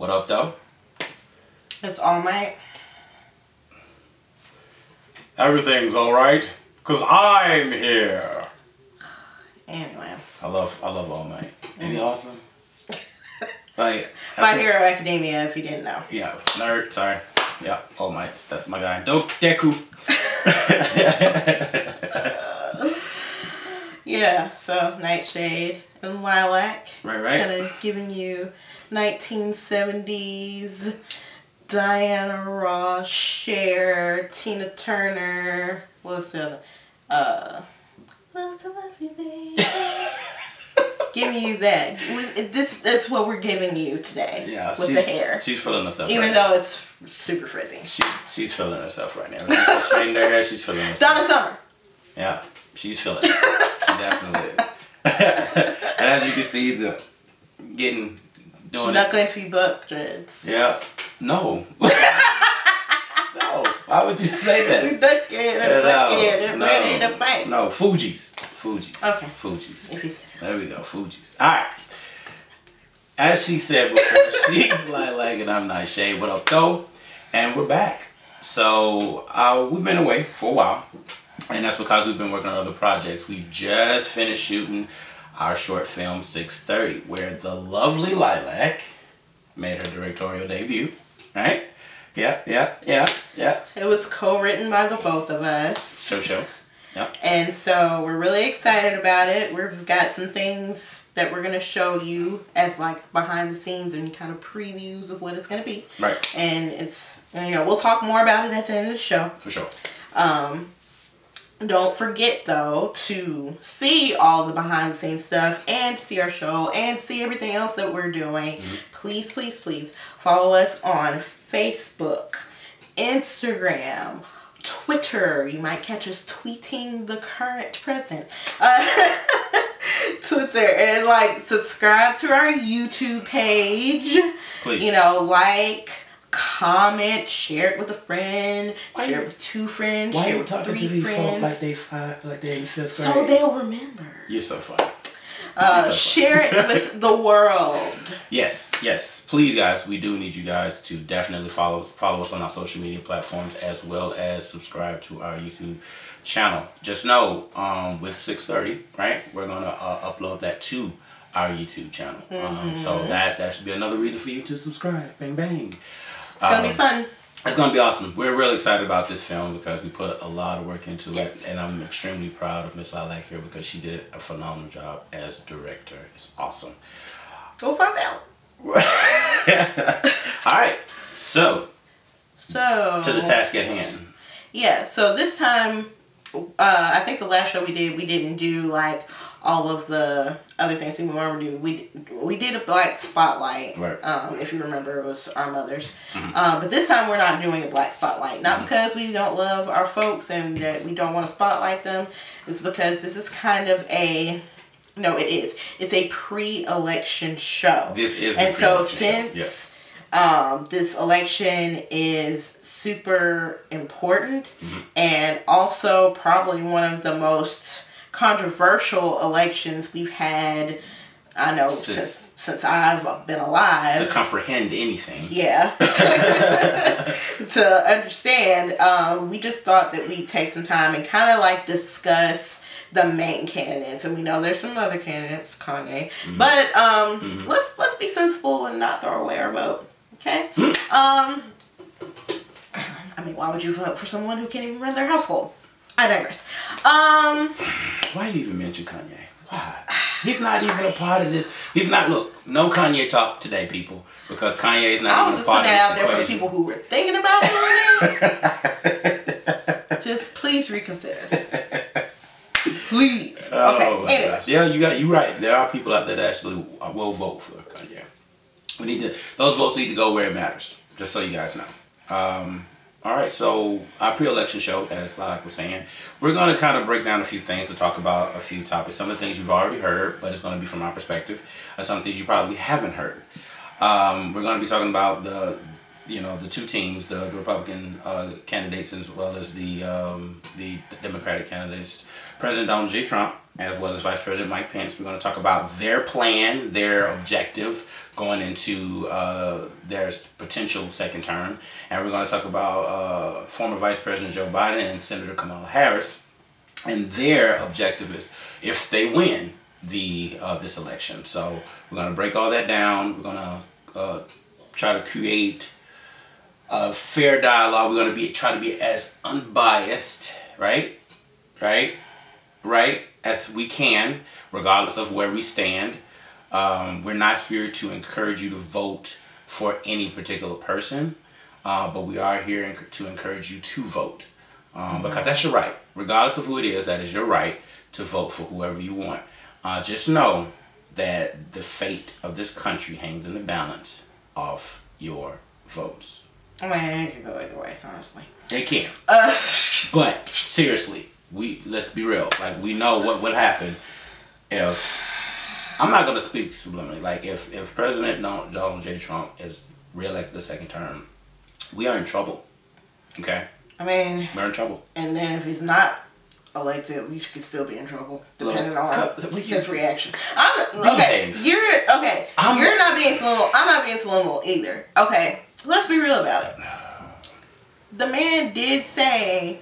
What up, though? It's all night. Everything's alright, because I'm here. Anyway. I love All Might. Ain't he awesome? Like, My Hero Academia, if you didn't know. Yeah, nerd, sorry. Yeah, All Might, that's my guy. Dope, Deku. Yeah, so Nightshade and Lilac. Right. Kind of giving you 1970s Diana Ross, Cher, Tina Turner. What was the other? Love to love you, baby. Giving you that. That's what we're giving you today. Yeah, with the hair. She's feeling herself. Even right though now. it's super frizzy. She's feeling herself right now. She's straightened her hair. She's feeling herself. Donna Summer. Yeah, she's feeling it. She definitely is. And as you can see, doing Not going to be buck dreads. Yeah. No. No. Why would you say that? We're ducking and ready to fight. No, Fuji's. Okay. Fuji's. If you say so. There we go, Fuji's. Alright. As she said before, she's Lilac and I'm Nightshade. What up, though? And we're back. So, we've been away for a while. And that's because we've been working on other projects. We just finished shooting our short film 630, where the lovely Lilac made her directorial debut. Right? Yeah. It was co-written by the both of us. Show. Yep. And so we're really excited about it. We've got some things that we're going to show you as like behind the scenes and kind of previews of what it's going to be. Right. And it's, we'll talk more about it at the end of the show. For sure. Don't forget, though, to see all the behind-the-scenes stuff and see our show and see everything else that we're doing. Please, please, please follow us on Facebook, Instagram, Twitter. You might catch us tweeting the current president. Twitter. And, subscribe to our YouTube page. Please. Comment, share it with a friend, share it with 2 friends, share it with 3 friends. Like they in 5th grade? So they'll remember. You're so funny. Share it with the world. Yes. Please, guys, we do need you guys to definitely follow us on our social media platforms as well as subscribe to our YouTube channel. Just know, with 630, right, we're going to upload that to our YouTube channel. So that should be another reason for you to subscribe. Bang, bang. It's going to be fun. It's going to be awesome. We're really excited about this film because we put a lot of work into it. And I'm extremely proud of Miss Lilac here because she did a phenomenal job as director. It's awesome. We'll find out. Alright. So, to the task at hand. Yeah. So this time, I think the last show we didn't do all of the other things we normally do. We did a black spotlight. Right. If you remember, it was our mothers. But this time we're not doing a black spotlight. Not because we don't love our folks and that we don't want to spotlight them. It's because this is kind of a... No, it is. It's a pre-election show. This is and so since this election is super important and also probably one of the most controversial elections we've had, I know, since I've been alive. To comprehend anything. Yeah. To understand, we just thought that we'd take some time and kind of discuss the main candidates. And we know there's some other candidates, Kanye. But let's be sensible and not throw away our vote. Okay? I mean, why would you vote for someone who can't even run their household? I digress. Why do you even mention Kanye? Why? He's not even a part of this. He's not, look, no Kanye talk today, people. Because Kanye is not even a part of this. I was just putting that out there for the people who were thinking about doing it. Just please reconsider. Please. Okay, anyway. Gosh. Yeah, you're right. There are people out there that actually will vote for Kanye. Those votes need to go where it matters. Just so you guys know. Alright, so our pre-election show, as Lilac was saying, we're going to kind of break down a few things to talk about a few topics. Some of the things you've already heard, but it's going to be from our perspective. Some things you probably haven't heard. We're going to be talking about the 2 teams, the Republican candidates as well as the Democratic candidates. President Donald J. Trump as well as Vice President Mike Pence. We're going to talk about their plan, their objective going into their potential second term. And we're going to talk about former Vice President Joe Biden and Senator Kamala Harris and their objective is if they win this election. So we're going to break all that down. We're going to try to create a fair dialogue. We're going to try to be as unbiased, right, as we can, regardless of where we stand. We're not here to encourage you to vote for any particular person, but we are here to encourage you to vote, because that's your right. Regardless of who it is, that is your right to vote for whoever you want. Just know that the fate of this country hangs in the balance of your votes. I mean, it can go either way, honestly. It can. But seriously, let's be real. Like, we know what would happen if, I'm not going to speak subliminally, like if President Donald J. Trump is reelected the second term, we are in trouble. Okay? I mean, we're in trouble. And then if he's not elected, we could still be in trouble, depending on his reaction. You're not being slow. I'm not being slow either. Okay, let's be real about it. The man did say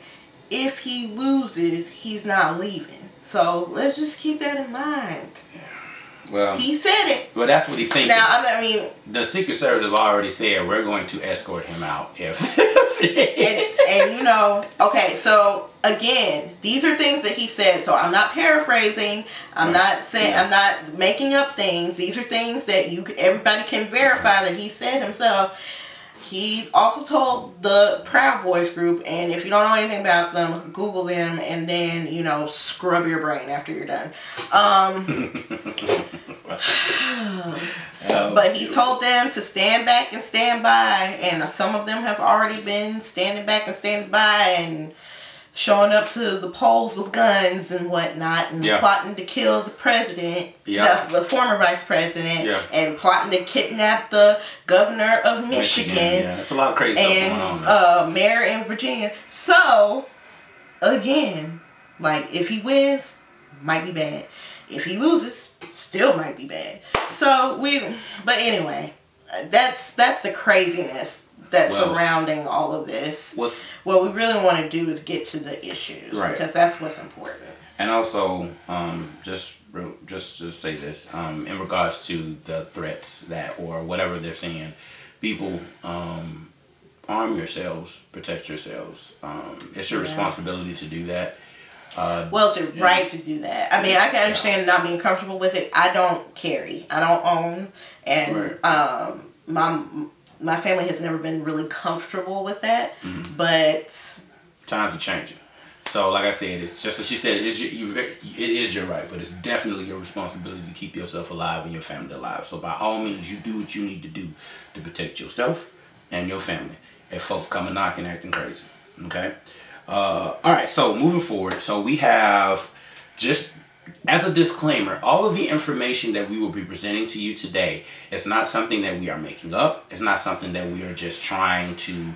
if he loses, he's not leaving. So let's just keep that in mind. Well, he said it. Well, that's what he thinks. Now, I mean, the Secret Service have already said we're going to escort him out if. and you know, okay, so again, these are things that he said. So I'm not paraphrasing. I'm not saying. I'm not making up things. These are things that everybody can verify that he said himself. He also told the Proud Boys group, and if you don't know anything about them, Google them and then, you know, scrub your brain after you're done. But he told them to stand back and stand by, and some of them have already been standing back and standing by and showing up to the polls with guns and whatnot, and plotting to kill the president, the former vice president, and plotting to kidnap the governor of Michigan. Yeah, it's a lot of crazy stuff going on. Mayor in Virginia. So, again, like, if he wins, might be bad. If he loses, still might be bad. So but anyway, that's the craziness that's surrounding all of this. What we really want to do is get to the issues, because that's what's important. And also, just to say this, in regards to the threats that, or whatever they're saying, people, arm yourselves, protect yourselves. It's your responsibility to do that. Well, it's your right to do that. I mean, I can understand not being comfortable with it. I don't carry. I don't own. And my family has never been really comfortable with that. But times are changing. So, like I said, it's just as she said, it is your right, but it's definitely your responsibility to keep yourself alive and your family alive. So, by all means, you do what you need to do to protect yourself and your family if folks come and knocking acting crazy. Okay? All right, so moving forward, so we have, just as a disclaimer, all of the information that we will be presenting to you today, it's not something that we are making up. It's not something that we are just trying to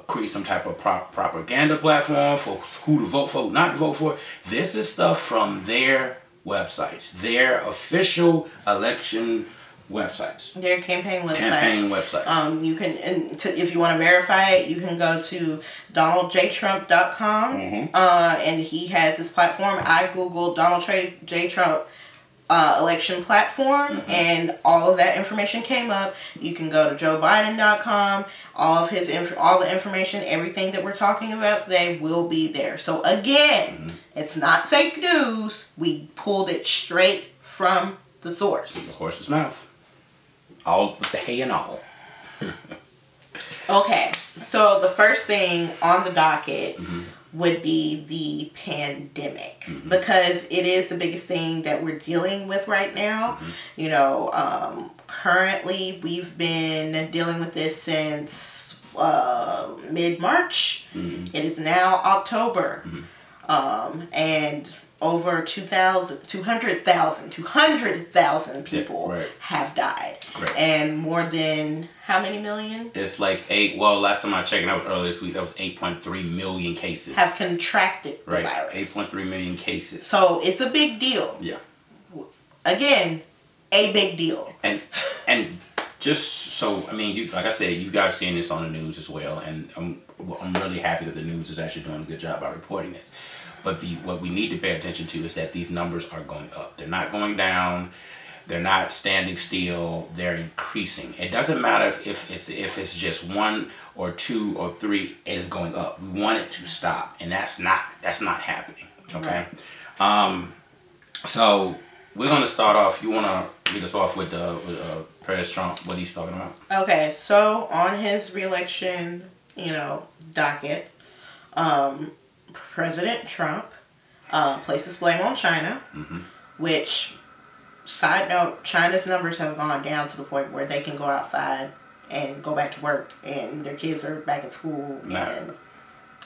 create some type of propaganda platform for who to vote for, who not to vote for. This is stuff from their websites, their official election websites. Their campaign websites. You can, if you want to verify it, you can go to donaldjtrump.com. And he has his platform. I googled Donald J. Trump election platform, and all of that information came up. You can go to joebiden.com. All the information, everything that we're talking about today will be there. So again, it's not fake news. We pulled it straight from the source. The horse's mouth. All with the hay and all. Okay, so the first thing on the docket would be the pandemic, because it is the biggest thing that we're dealing with right now. You know, currently we've been dealing with this since mid-March. It is now October. And over 200,000 people have died. Correct. And more than how many million? It's like last time I checked, and that was earlier this week, that was 8.3 million cases. Have contracted the virus. 8.3 million cases. So it's a big deal. Yeah. Again, a big deal. And just so, I mean, like I said, you guys seeing this on the news as well, and I'm really happy that the news is actually doing a good job by reporting this. But what we need to pay attention to is that these numbers are going up. They're not going down. They're not standing still. They're increasing. It doesn't matter if it's just 1 or 2 or 3. It is going up. We want it to stop, and that's not happening. Okay. Right. So we're gonna start off. You wanna lead us off with President Trump? What he's talking about? Okay. So on his re-election, docket, President Trump places blame on China, which, side note, China's numbers have gone down to the point where they can go outside and go back to work, and their kids are back in school, and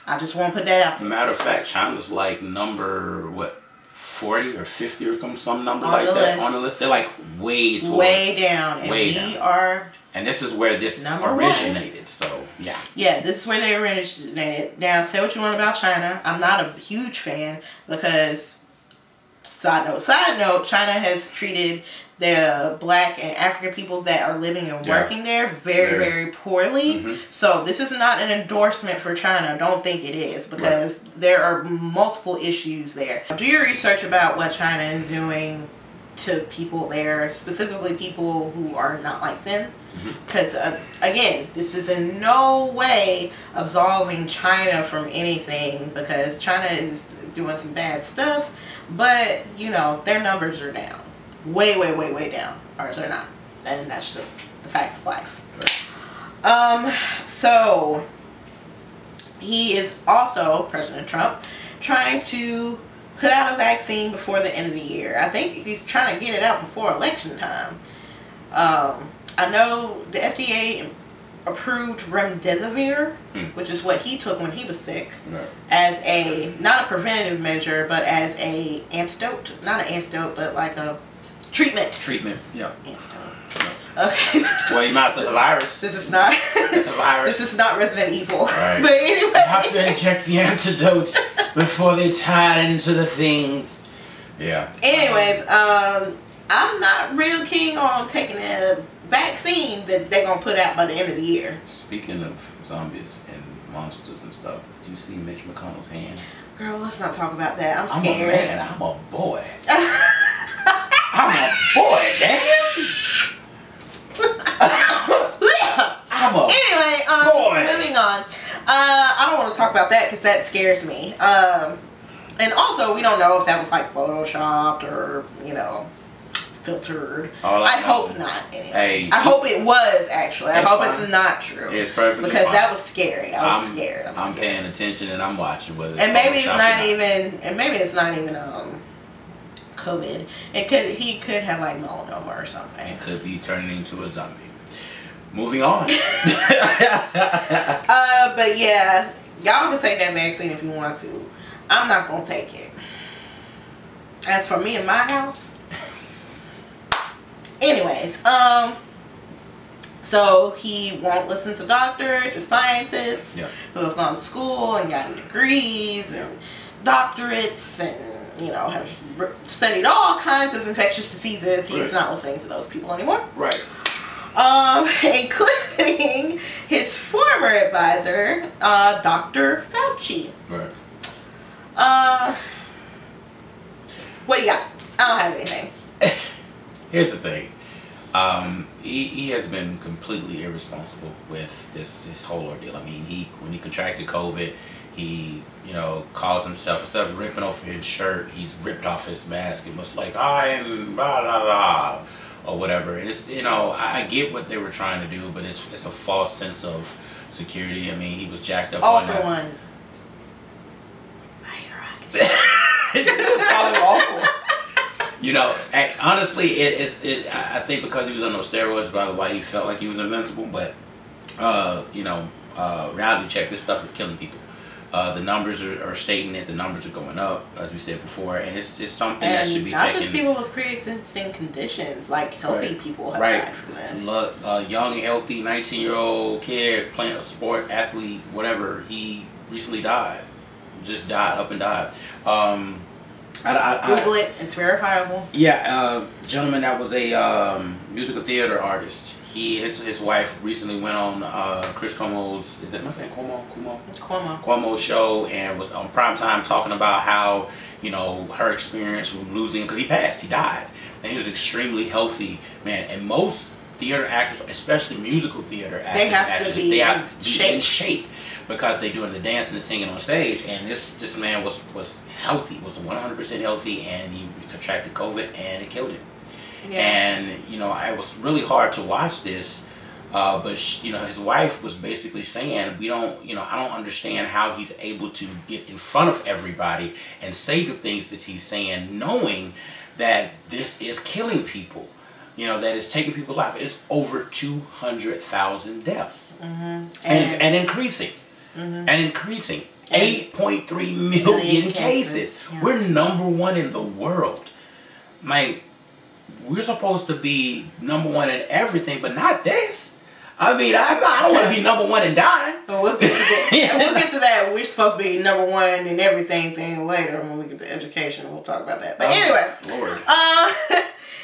I just want to put that out there. Matter of fact, China's like number, 40 or 50 or some number like that on the list. They're like way down, and we are... And this is where this originated, so yeah. Yeah, this is where they originated. Now, say what you want about China. I'm not a huge fan because, side note, China has treated the Black and African people that are living and working there very, very poorly. So this is not an endorsement for China. Don't think it is, because there are multiple issues there. Do your research about what China is doing to people there, specifically people who are not like them. Because, again, this is in no way absolving China from anything, because China is doing some bad stuff, but, their numbers are down. Way down. Ours are not. And that's just the facts of life. So, he is also, President Trump, trying to put out a vaccine before the end of the year. I think he's trying to get it out before election time. I know the FDA approved remdesivir, which is what he took when he was sick, as not a preventative measure, but as a antidote. Not an antidote, but like a treatment. Yeah. Antidote. Okay. Well, you might. It's a virus. This is not. It's a virus. This is not Resident Evil. Right. But anyway, you have to inject the antidote before they tie into the things. Yeah. Anyways, I'm not real keen on taking a vaccine that they're gonna put out by the end of the year. Speaking of zombies and monsters and stuff, did you see Mitch McConnell's hand? Girl, let's not talk about that. I'm scared. I'm a man. I'm a boy. I'm a boy, damn. Anyway, moving on. I don't want to talk about that because that scares me. And also, we don't know if that was like photoshopped or, filtered. I hope not. Anyway. Hey, I hope it was actually. I hope it's not true. It's perfectly because fine. That was scary. I was scared. I'm paying attention and I'm watching whether. And maybe it's not even. And maybe it's not even COVID. He could have like melanoma or something. It could be turning into a zombie. Moving on. But yeah, y'all can take that vaccine if you want to. I'm not gonna take it. As for me and my house. Anyways, so he won't listen to doctors or scientists who have gone to school and gotten degrees and doctorates and, have studied all kinds of infectious diseases. He's not listening to those people anymore. Right. Including his former advisor, Dr. Fauci. Right. What do you got? I don't have anything. Here's the thing. He has been completely irresponsible with this whole ordeal. I mean, when he contracted COVID, he calls himself, instead of ripping off his shirt, he's ripped off his mask and was like, I am blah blah blah, or whatever. And it's I get what they were trying to do, but it's a false sense of security. I mean, he was jacked up. All for one. It's kind of awful. Honestly, I think because he was on those steroids, probably why he felt like he was invincible. But reality check, this stuff is killing people. The numbers are stating that the numbers are going up, as we said before, and it's something and that should be not taken. Just people with pre-existing conditions, like healthy people have died from this. Young, healthy, 19-year-old kid playing a sport, athlete, whatever. He recently died, just died, up and died. Google it; it's verifiable. Yeah, gentleman that was a musical theater artist. His wife recently went on Chris Cuomo's, am I saying Cuomo's show, and was on primetime talking about how, you know, her experience with losing, because he passed, he died, and he was an extremely healthy man. And most theater actors, especially musical theater actors, they have to be in shape because they're doing the dancing and singing on stage. And this man was healthy, was 100% healthy, and he contracted COVID and it killed him. Yeah. And, you know, it was really hard to watch this, but, you know, his wife was basically saying, I don't understand how he's able to get in front of everybody and say the things that he's saying, knowing that this is killing people, you know, that it's taking people's lives. It's over 200,000 deaths. And increasing. And increasing. 8.3 million cases. Yeah. We're #1 in the world. Like, we're supposed to be #1 in everything, but not this. I mean, I don't want to be #1 and die. Well, we'll get to that. We'll get to that. We're supposed to be #1 in everything thing later when we get to education. We'll talk about that. But anyway, Lord.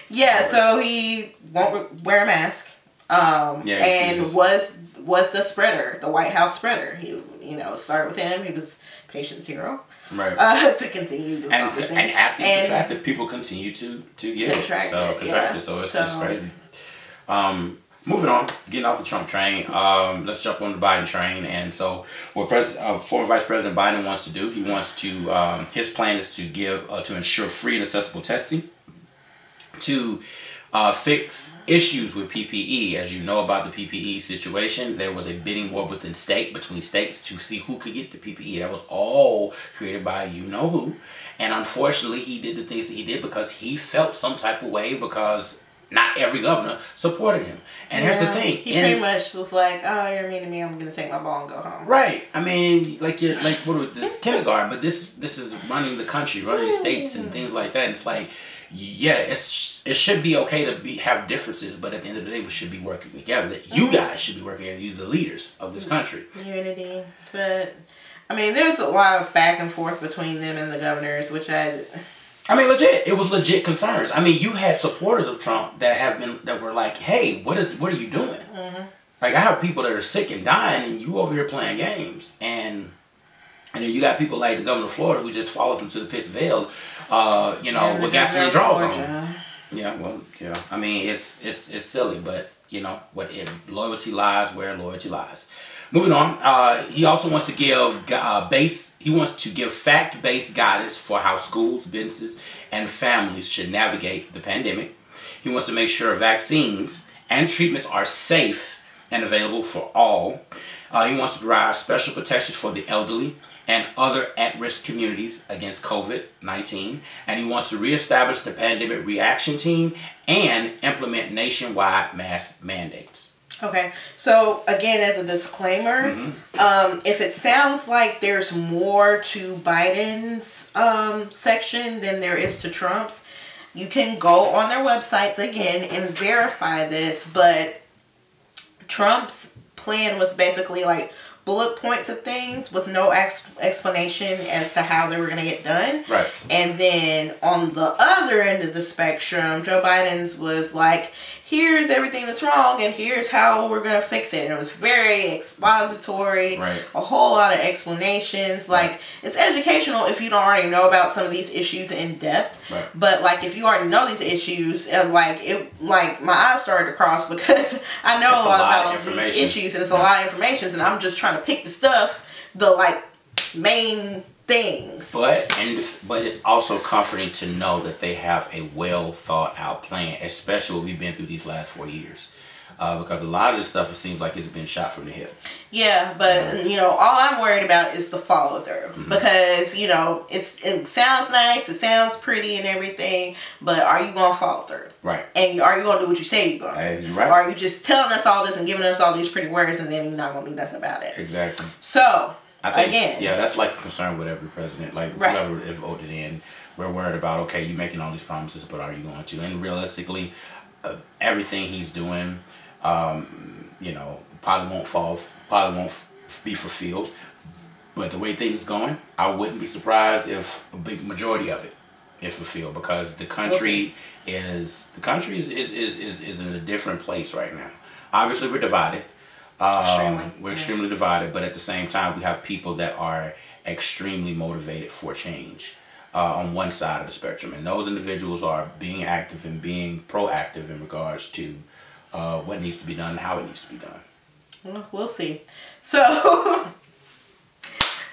Yeah. Lord. So he won't wear a mask. And was the spreader, the White House spreader. He, you know, started with him. He was patient zero. Right. To continue to and after he contracted, people continue to get contracted. So it's just crazy. Moving on, getting off the Trump train, let's jump on the Biden train. And so what former Vice President Biden wants to do, he wants to, his plan is to ensure free and accessible testing, to fix issues with PPE. As you know about the PPE situation, there was a bidding war between states to see who could get the PPE. That was all created by you-know-who. And unfortunately, he did the things that he did because he felt some type of way, because not every governor supported him. And here's the thing. He pretty much was like, oh, you're mean to me, I'm going to take my ball and go home. Right. I mean, what was this, kindergarten, but this is running the country, running the states and things like that. And it's like, yeah, it should be okay to have differences, but at the end of the day, we should be working together. You guys should be working together. You're the leaders of this country. Unity. But, I mean, there's a lot of back and forth between them and the governors, which I mean, legit. It was legit concerns. I mean, you had supporters of Trump that were like, "Hey, what are you doing?" Like, I have people that are sick and dying, and you over here playing games. And then you got people like the governor of Florida who just follows them to the pits of hell, with gasoline draws on. Yeah, well, yeah. I mean, it's silly, but you know what? Loyalty lies where loyalty lies. Moving on, he also wants to give fact-based guidance for how schools, businesses, and families should navigate the pandemic. He wants to make sure vaccines and treatments are safe and available for all. He wants to provide special protections for the elderly and other at-risk communities against COVID-19. And he wants to reestablish the pandemic reaction team and implement nationwide mask mandates. Okay, so again, as a disclaimer, if it sounds like there's more to Biden's section than there is to Trump's, you can go on their websites again and verify this, but Trump's plan was basically like bullet points of things with no explanation as to how they were going to get done. Right. And then on the other end of the spectrum, Joe Biden's was like, here's everything that's wrong and here's how we're going to fix it. And it was very expository, a whole lot of explanations. Like, it's educational if you don't already know about some of these issues in depth. Right. But like, if you already know these issues, and like my eyes started to cross because I know a lot about all these issues, and it's a lot of information, and I'm just trying to pick the stuff, the like main things. But it's also comforting to know that they have a well thought out plan, especially what we've been through these last 4 years. Because a lot of this stuff, it seems like it's been shot from the hip. Yeah, but you know, all I'm worried about is the follow through. Because, you know, it sounds nice, it sounds pretty and everything, but are you gonna follow through? Right. And are you gonna do what you say you're gonna do? Right. Or are you just telling us all this and giving us all these pretty words and then you're not gonna do nothing about it? Exactly. So I think, again. Yeah, that's like a concern with every president. Like, whoever is voted in, we're worried about, okay, you're making all these promises, but are you going to? And realistically, everything he's doing, you know, probably won't be fulfilled. But the way things going, I wouldn't be surprised if a big majority of it is fulfilled, because the country is in a different place right now. Obviously, we're divided. We're extremely divided, but at the same time, we have people that are extremely motivated for change on one side of the spectrum, and those individuals are being active and being proactive in regards to what needs to be done and how it needs to be done. Well, we'll see. So,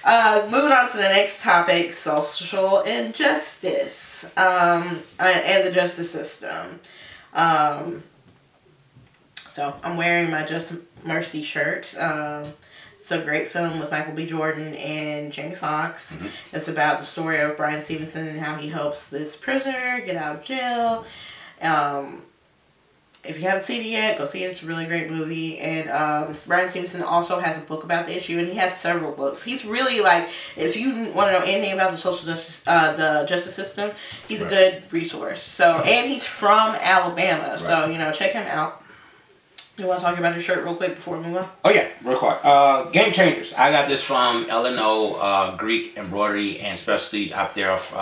moving on to the next topic, social injustice and the justice system. So I'm wearing my Just Mercy shirt. It's a great film with Michael B. Jordan and Jamie Foxx. Mm-hmm. It's about the story of Brian Stevenson and how he helps this prisoner get out of jail. If you haven't seen it yet, go see it. It's a really great movie. And Brian Stevenson also has a book about the issue, and he has several books. He's really like, if you want to know anything about the social justice, the justice system, he's a good resource. So, and he's from Alabama, so you know, check him out. You want to talk about your shirt real quick before we move on? Oh yeah, real quick. Game Changers. I got this from L&O Greek Embroidery and Specialty out there off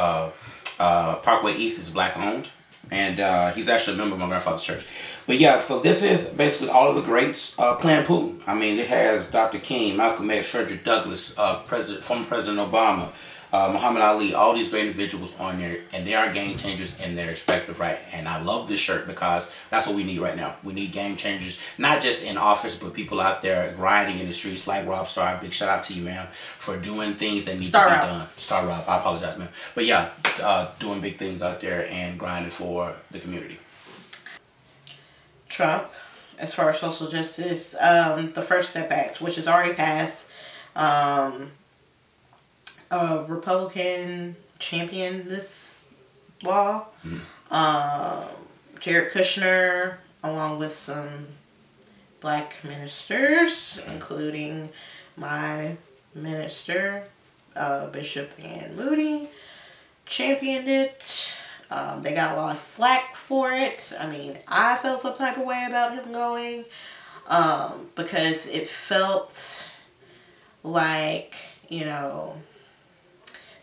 Parkway East. Is black owned, and he's actually a member of my grandfather's church. But yeah, so this is basically all of the greats playing pool. I mean, it has Dr. King, Malcolm X, Frederick Douglass, former President Obama, Muhammad Ali, all these great individuals on there, and they are game changers in their respective right. And I love this shirt because that's what we need right now. We need game changers, not just in office, but people out there grinding in the streets like Rob Starr. Big shout out to you, ma'am, for doing things that need to be done. Star Rob, I apologize, ma'am. But yeah, doing big things out there and grinding for the community. Trump, as far as social justice, the First Step Act, which has already passed. A Republican championed this law. Jared Kushner, along with some black ministers, including my minister, Bishop Ann Moody, championed it. They got a lot of flack for it. I mean, I felt some type of way about him going because it felt like, you know,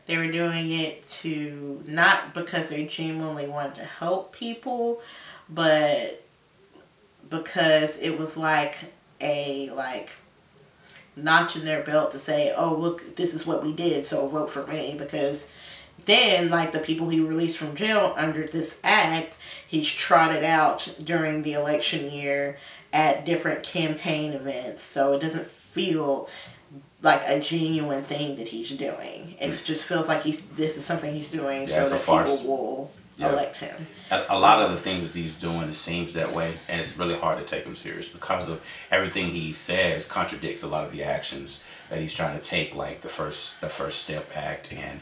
they were doing it to, not because they genuinely wanted to help people, but because it was like a notch in their belt to say, oh, look, this is what we did, so vote for me. Because then, like, the people he released from jail under this act, he's trotted out during the election year at different campaign events. So it doesn't feel like a genuine thing that he's doing. It just feels like this is something he's doing so that people will elect him. A lot of the things that he's doing, it seems that way, and it's really hard to take him serious because of everything he says contradicts a lot of the actions that he's trying to take, like the First Step Act and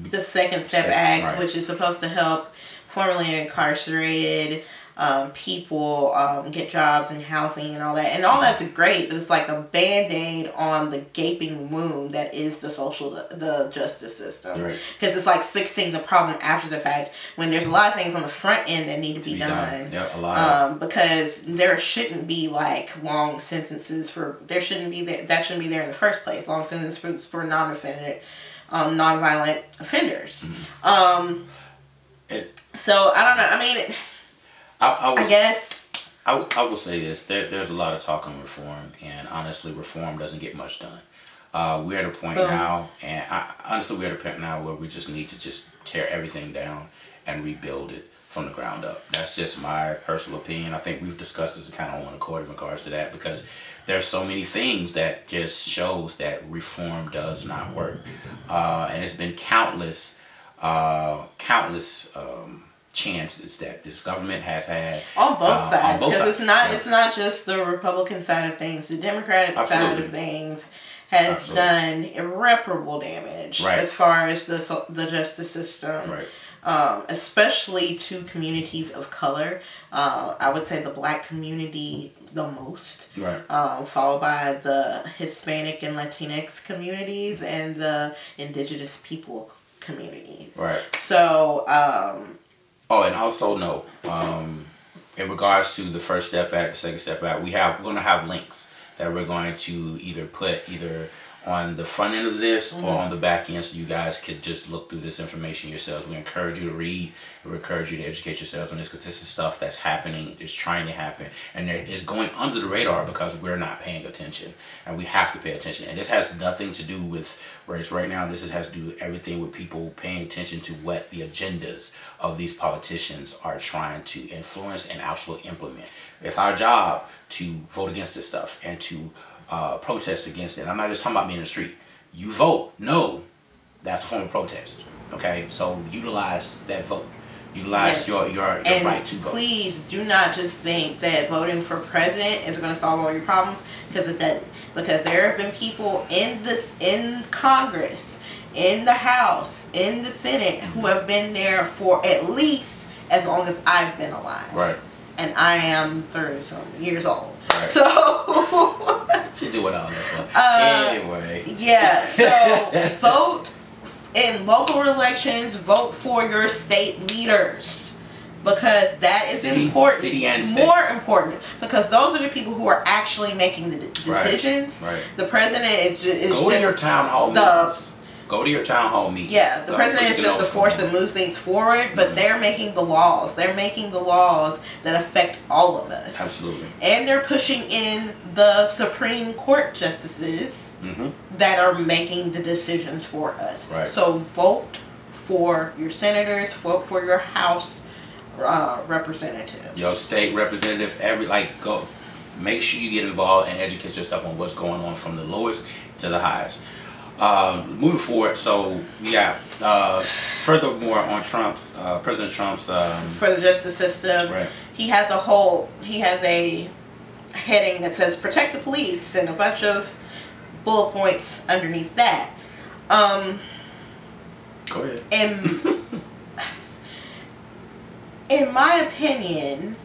the Second Step Act, which is supposed to help formerly incarcerated people get jobs and housing and all that. And all that's great, but it's like a band-aid on the gaping wound that is the justice system. Because it's like fixing the problem after the fact when there's a lot of things on the front end that need to be done. Yeah, a lot. Because there shouldn't be like long sentences that shouldn't be there in the first place. Long sentences for non-violent offenders. So I don't know. I mean, I guess I will say this: there's a lot of talk on reform, and honestly, reform doesn't get much done. We're at a point now, and we're at a point now where we just need to just tear everything down and rebuild it from the ground up. That's just my personal opinion. I think we've discussed this kind of on one accord in regards to that, because there's so many things that just shows that reform does not work, and it's been countless chances that this government has had on both sides, because it's not just the Republican side of things. The Democratic side of things has done irreparable damage as far as the justice system. especially to communities of color. I would say the Black community the most, right. Followed by the Hispanic and Latinx communities and the indigenous people communities. Right. So, oh, and also no, in regards to the first step back, the second step back, we're going to have links that we're going to either put on the front end of this or on the back end, so you guys could just look through this information yourselves. We encourage you to read. We encourage you to educate yourselves on this, because this is stuff that's happening, is trying to happen, and it's going under the radar because we're not paying attention, and we have to pay attention. And this has nothing to do with race right now. This has to do with everything with people paying attention to what the agendas of these politicians are trying to influence and actually implement. It's our job to vote against this stuff and to protest against it. I'm not just talking about being in the street. You vote. No. That's a form of protest. Okay? So utilize that vote. Utilize your right to vote. Please do not just think that voting for president is going to solve all your problems, because it doesn't. Because there have been people in Congress, in the House, in the Senate, who have been there for at least as long as I've been alive. Right. And I am 30-something years old. Right. So she doing all that. Anyway. Yeah. So vote in local elections. Vote for your state leaders, because that is important. City and state. More important, because those are the people who are actually making the decisions. Right. The president is Go to your town hall meetings. Go to your town hall meetings. Yeah, the president is just a force that moves things forward, but they're making the laws. They're making the laws that affect all of us. Absolutely. And they're pushing in the Supreme Court justices that are making the decisions for us. Right. So vote for your senators, vote for your House representatives. Your state representative, go. Make sure you get involved and educate yourself on what's going on from the lowest to the highest. Moving forward, so we got furthermore on President Trump's for the justice system. Right. He has a heading that says protect the police and a bunch of bullet points underneath that. Go ahead. In my opinion,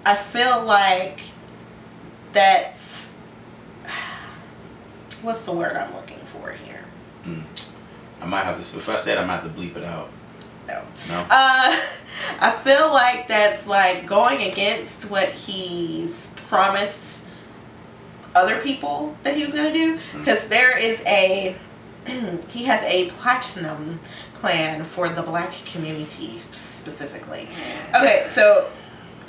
I feel like that's, what's the word I'm looking for here? I might have to, if I said, I might have to bleep it out. No. No? I feel like that's like going against what he's promised other people that he was going to do. Because there is he has a platinum plan for the Black community specifically. Okay, so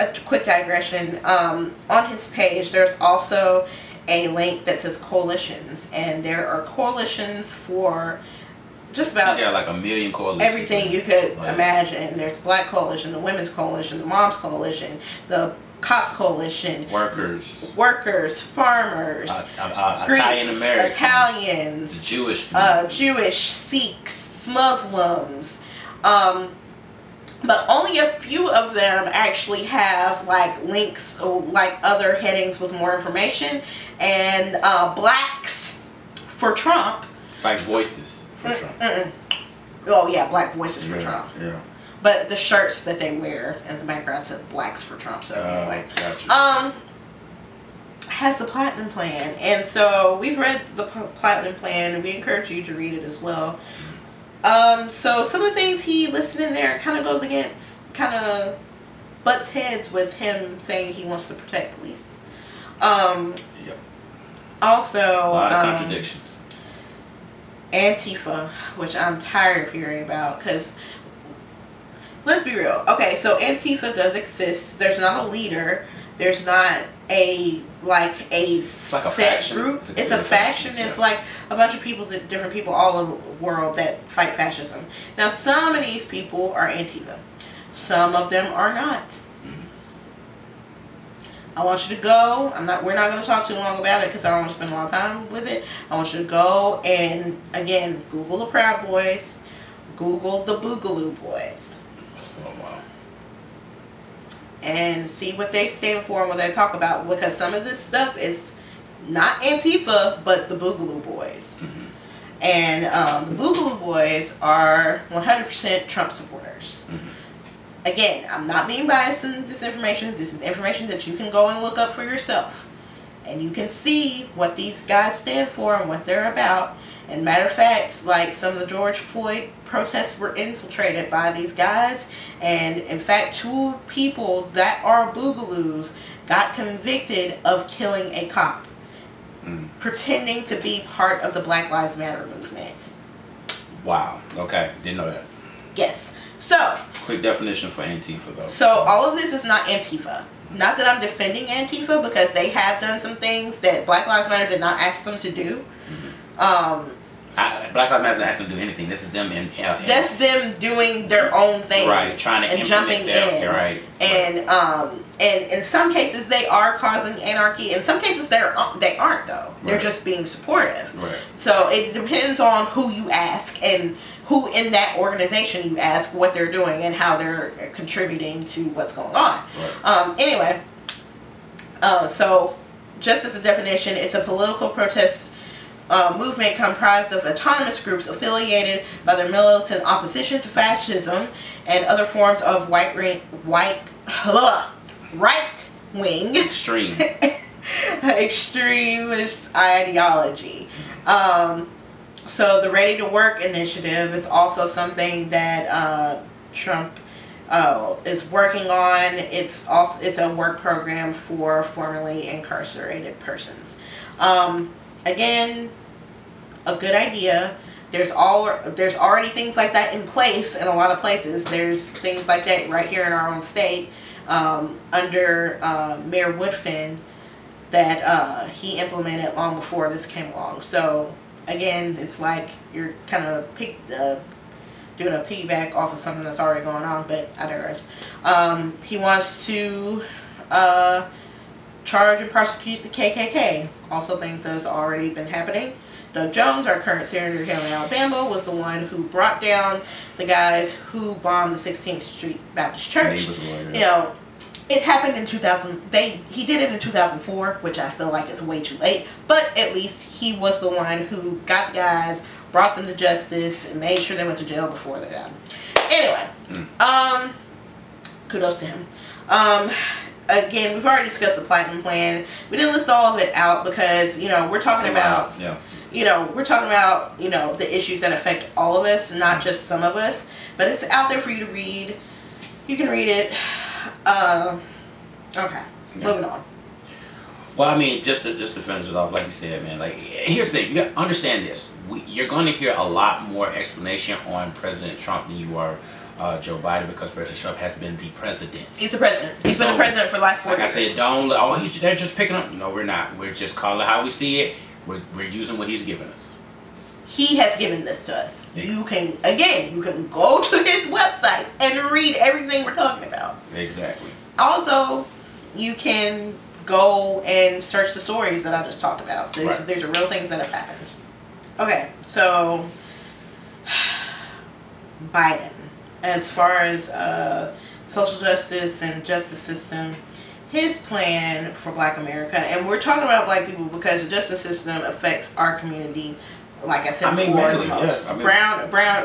a quick digression. On his page, there's also a link that says coalitions, and there are coalitions for just about like a million coalitions. Everything you could imagine. There's Black Coalition, the Women's Coalition, the Moms Coalition, the Cops Coalition, workers, farmers, Italian Americans, Italians, the Jewish, Jewish, Sikhs, Muslims. But only a few of them actually have like links or like other headings with more information. And Blacks for Trump. Black Voices for Trump. Oh yeah, Black Voices for Trump. Yeah. But the shirts that they wear in the background said Blacks for Trump. So anyway, gotcha. Has the Platinum Plan, and so we've read the Platinum Plan, and we encourage you to read it as well. So some of the things he listed in there kind of goes against, kind of butts heads with him saying he wants to protect police. Yep. Also, a lot of contradictions. Antifa, which I'm tired of hearing about, because let's be real. Okay, so Antifa does exist. There's not a leader. There's not a set group. It's a faction. It's like a bunch of people, different people all over the world that fight fascism. Now, some of these people are Antifa. Some of them are not. I want you to go. We're not going to talk too long about it because I don't want to spend a lot of time with it. I want you to go and, again, Google the Proud Boys. Google the Boogaloo Boys. Oh, wow. And see what they stand for and what they talk about. Because some of this stuff is not Antifa, but the Boogaloo Boys. And the Boogaloo Boys are 100% Trump supporters. Again, I'm not being biased in this information. This is information that you can go and look up for yourself. And you can see what these guys stand for and what they're about. And matter of fact, like some of the George Floyd protests were infiltrated by these guys. And in fact, 2 people that are Boogaloos got convicted of killing a cop. Pretending to be part of the Black Lives Matter movement. Wow. Okay. Didn't know that. Yes. So. Quick definition for Antifa, though. So all of this is not Antifa. Not that I'm defending Antifa, because they have done some things that Black Lives Matter did not ask them to do. Black Lives Matter asked them to do anything. This is them in that's them doing their own thing, right? Trying to and jumping in, right? And in some cases they are causing anarchy. In some cases they aren't though. They're just being supportive. Right. So it depends on who you ask and who in that organization you ask what they're doing and how they're contributing to what's going on. Right. Anyway, so just as a definition, it's a political protest movement comprised of autonomous groups affiliated by their militant opposition to fascism and other forms of right-wing extremist ideology. So the Ready to Work initiative is also something that Trump is working on. It's a work program for formerly incarcerated persons. Again, a good idea. There's already things like that in place in a lot of places. There's things like that right here in our own state under Mayor Woodfin that he implemented long before this came along. So again, it's like you're kind of doing a piggyback off of something that's already going on, but I digress. He wants to charge and prosecute the KKK. Also things that has already been happening. Doug Jones, our current senator here in Alabama, was the one who brought down the guys who bombed the 16th Street Baptist Church. You know, it happened in 2000. He did it in 2004, which I feel like is way too late. But at least he was the one who got the guys, brought them to justice, and made sure they went to jail before they died. Anyway, kudos to him. Again, we've already discussed the Platinum Plan. We didn't list all of it out because, you know, we're talking about, you know, the issues that affect all of us, not just some of us. But it's out there for you to read. You can read it. Okay, moving on. Well, I mean, just to finish it off, like you said, man, like, here's the thing. You got to understand this. You're going to hear a lot more explanation on President Trump than you are Joe Biden, because President Trump has been the president. He's the president. He's been the president for the last 4 years. Like I said, they're just picking up. No, we're not. We're just calling it how we see it. We're using what he's given us. He has given this to us. Yeah. You can go to his website and read everything we're talking about. Exactly. Also, you can go and search the stories that I just talked about. There's real things that have happened. Okay, so Biden. As far as social justice and justice system, his plan for Black America, and we're talking about Black people because the justice system affects our community, like I said before, the most. Yeah,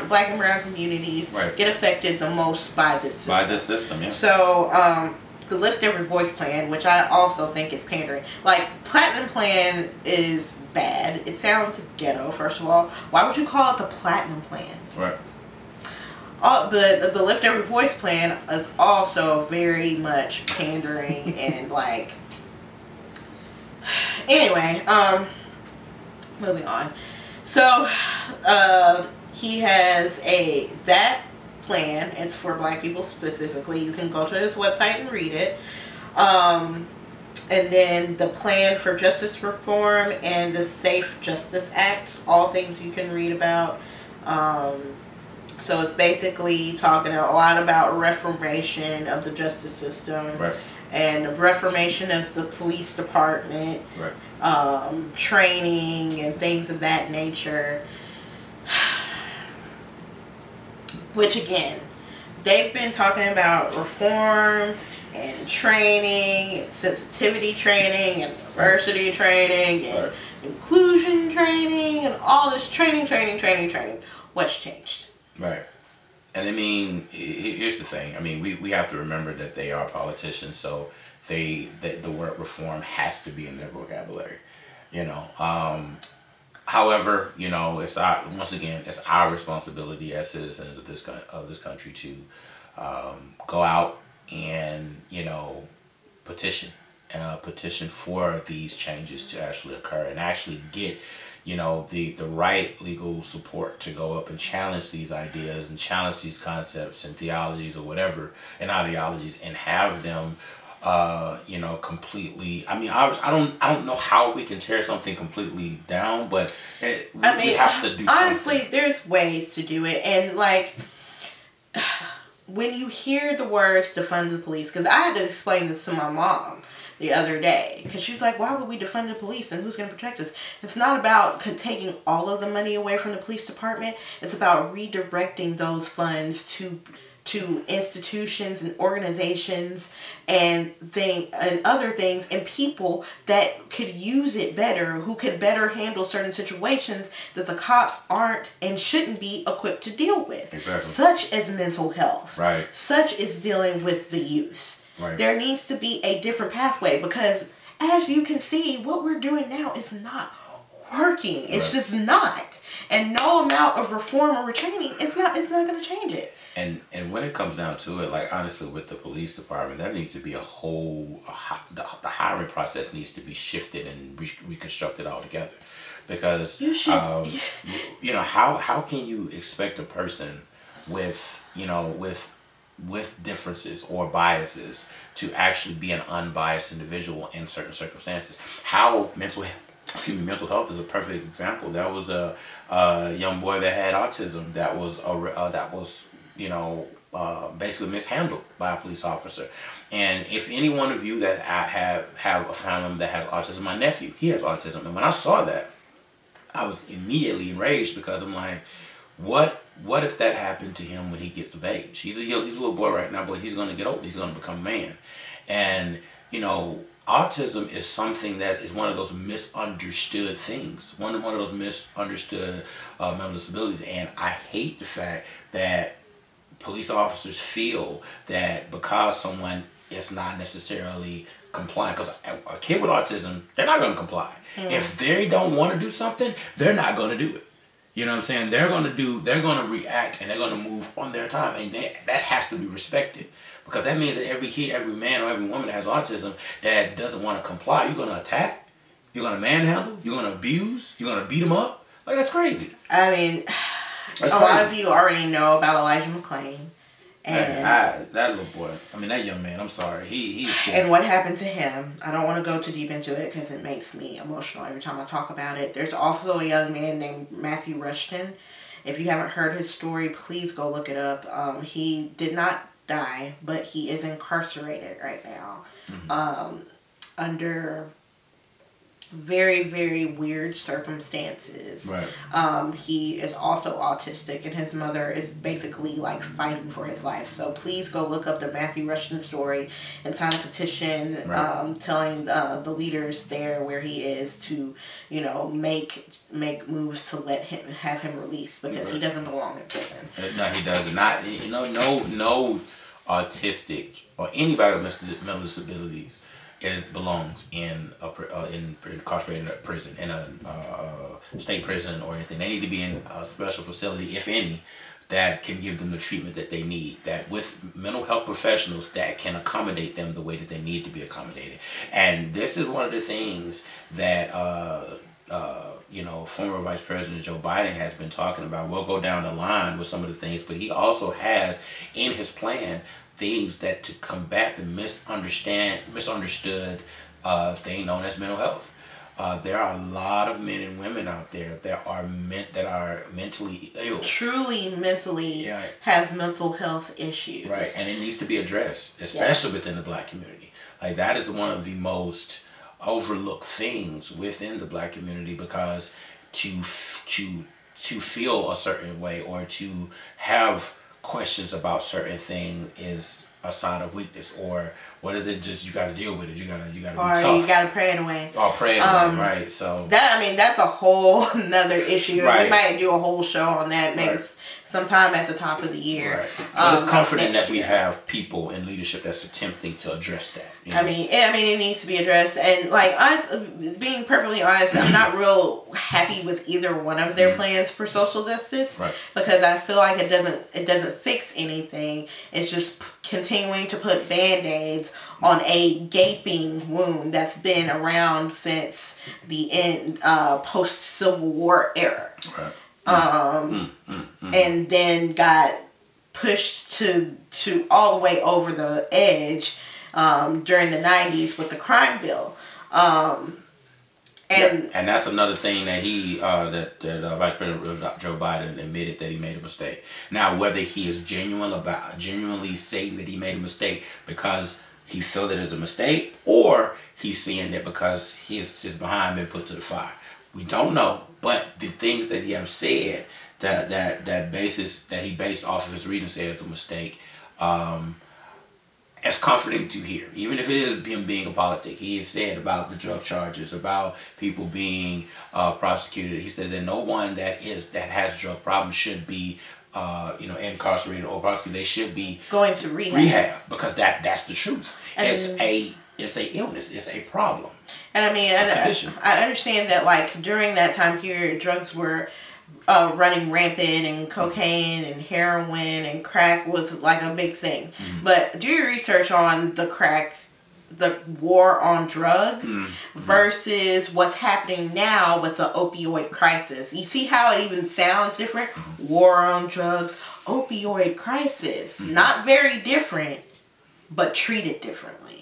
Black and brown communities get affected the most by this system. By this system, yeah. So, the Lift Every Voice plan, which I also think is pandering. Like, Platinum Plan is bad. It sounds ghetto, first of all. Why would you call it the Platinum Plan? Right. But the Lift Every Voice plan is also very much pandering and like. Anyway, moving on. So, he has that plan. It's for Black people specifically. You can go to his website and read it. And then the plan for justice reform and the Safe Justice Act. All things you can read about. So it's basically talking a lot about reformation of the justice system, and reformation of the police department, training and things of that nature. Which again, they've been talking about reform and training, and sensitivity training, and diversity training, and inclusion and all this training. What's changed? Right. And I mean, here's the thing. I mean, we have to remember that they are politicians, so the word reform has to be in their vocabulary. You know. However, you know, it's our responsibility as citizens of this country to go out and, you know, petition for these changes to actually occur and actually get, you know, the right legal support to go up and challenge these ideas and challenge these concepts and theologies or whatever and ideologies and have them you know, completely. I mean, I don't know how we can tear something completely down, but we have to do honestly, something. there's ways to do it. And like, when you hear the words defund the police, because I had to explain this to my mom the other day, because she's like, why would we defund the police, and who's going to protect us? It's not about taking all of the money away from the police department. It's about redirecting those funds to institutions and organizations and other things and people that could use it better, who could better handle certain situations that the cops aren't and shouldn't be equipped to deal with. Exactly. Such as mental health. Right. Such as dealing with the youth. Right. There needs to be a different pathway, because as you can see, what we're doing now is not working. It's just not. And no amount of reform or retraining, it's not going to change it. And when it comes down to it, like, honestly, with the police department, that needs to be the hiring process needs to be shifted and reconstructed altogether. Because, you know, how can you expect a person with, you know, with differences or biases to actually be an unbiased individual in certain circumstances? How mental health is a perfect example. That was a young boy that had autism that was you know, basically mishandled by a police officer. And if any one of you that have a family member that has autism, my nephew, he has autism, and when I saw that, I was immediately enraged, because I'm like, what if that happened to him when he gets of age? He's a little boy right now, but he's going to get old. He's going to become a man. And, you know, autism is something that is one of those misunderstood things, one of those misunderstood mental disabilities. And I hate the fact that police officers feel that because someone is not necessarily compliant, because a kid with autism, they're not going to comply. If they don't want to do something, they're not going to do it. You know what I'm saying? They're going to react, and they're going to move on their time, and that has to be respected, because that means that every kid, every man, or every woman that has autism that doesn't want to comply, you're going to attack, you're going to manhandle, you're going to abuse, you're going to beat them up. Like, that's crazy. I mean, a lot of you already know about Elijah McClain. And that little boy, that young man, I'm sorry. He's just... And what happened to him, I don't want to go too deep into it because it makes me emotional every time I talk about it. There's also a young man named Matthew Rushton. If you haven't heard his story, please go look it up. He did not die, but he is incarcerated right now under very, very weird circumstances. Right. He is also autistic, and his mother is basically like fighting for his life. So please go look up the Matthew Rushton story and sign a petition, telling the leaders there where he is to, you know, make moves to have him released, because he doesn't belong in prison. No, he doesn't. Not, you know, no autistic or anybody with mental disabilities belongs in incarcerated prison, in a state prison or anything. They need to be in a special facility, if any, that can give them the treatment that they need, that with mental health professionals that can accommodate them the way that they need to be accommodated. And this is one of the things that you know, former Vice President Joe Biden has been talking about. We'll go down the line with some of the things, but he also has in his plan things that to combat the misunderstood thing known as mental health. There are a lot of men and women out there that are mentally ill. Truly mentally have mental health issues. Right, and it needs to be addressed, especially within the Black community. Like, that is one of the most overlooked things within the Black community, because to feel a certain way or to have questions about certain things a sign of weakness, or what is it? Just you got to deal with it. You gotta be or tough. you gotta pray it away. Or pray it away, right? So that's a whole another issue. Right. We might do a whole show on that maybe sometime at the top of the year. Right. But it's comforting that we have people in leadership that's attempting to address that. You know? I mean, it needs to be addressed, and like being perfectly honest, I'm not real happy with either one of their plans for social justice, because I feel like it doesn't fix anything. It's just continuing to put Band-Aids on a gaping wound that's been around since the end post-Civil War era. Right. And then got pushed to all the way over the edge during the 90s with the crime bill. And that's another thing that Vice President Joe Biden admitted that he made a mistake. Now, whether he is genuinely saying that he made a mistake because he felt it as a mistake, or he's seeing it because his behind been put to the fire, we don't know. But the things that he have said that he based off of his reason said it's a mistake. It's comforting to hear, even if it is him being a politic. He has said about the drug charges, about people being prosecuted. He said that no one that has drug problems should be incarcerated or prosecuted. They should be going to rehab because that's the truth. It's a illness. It's a problem. And I mean, I understand that like during that time period, drugs were running rampant, and cocaine and heroin and crack was like a big thing. But do your research on the war on drugs versus what's happening now with the opioid crisis. You see how it even sounds different? War on drugs, opioid crisis. Not very different, but treated differently.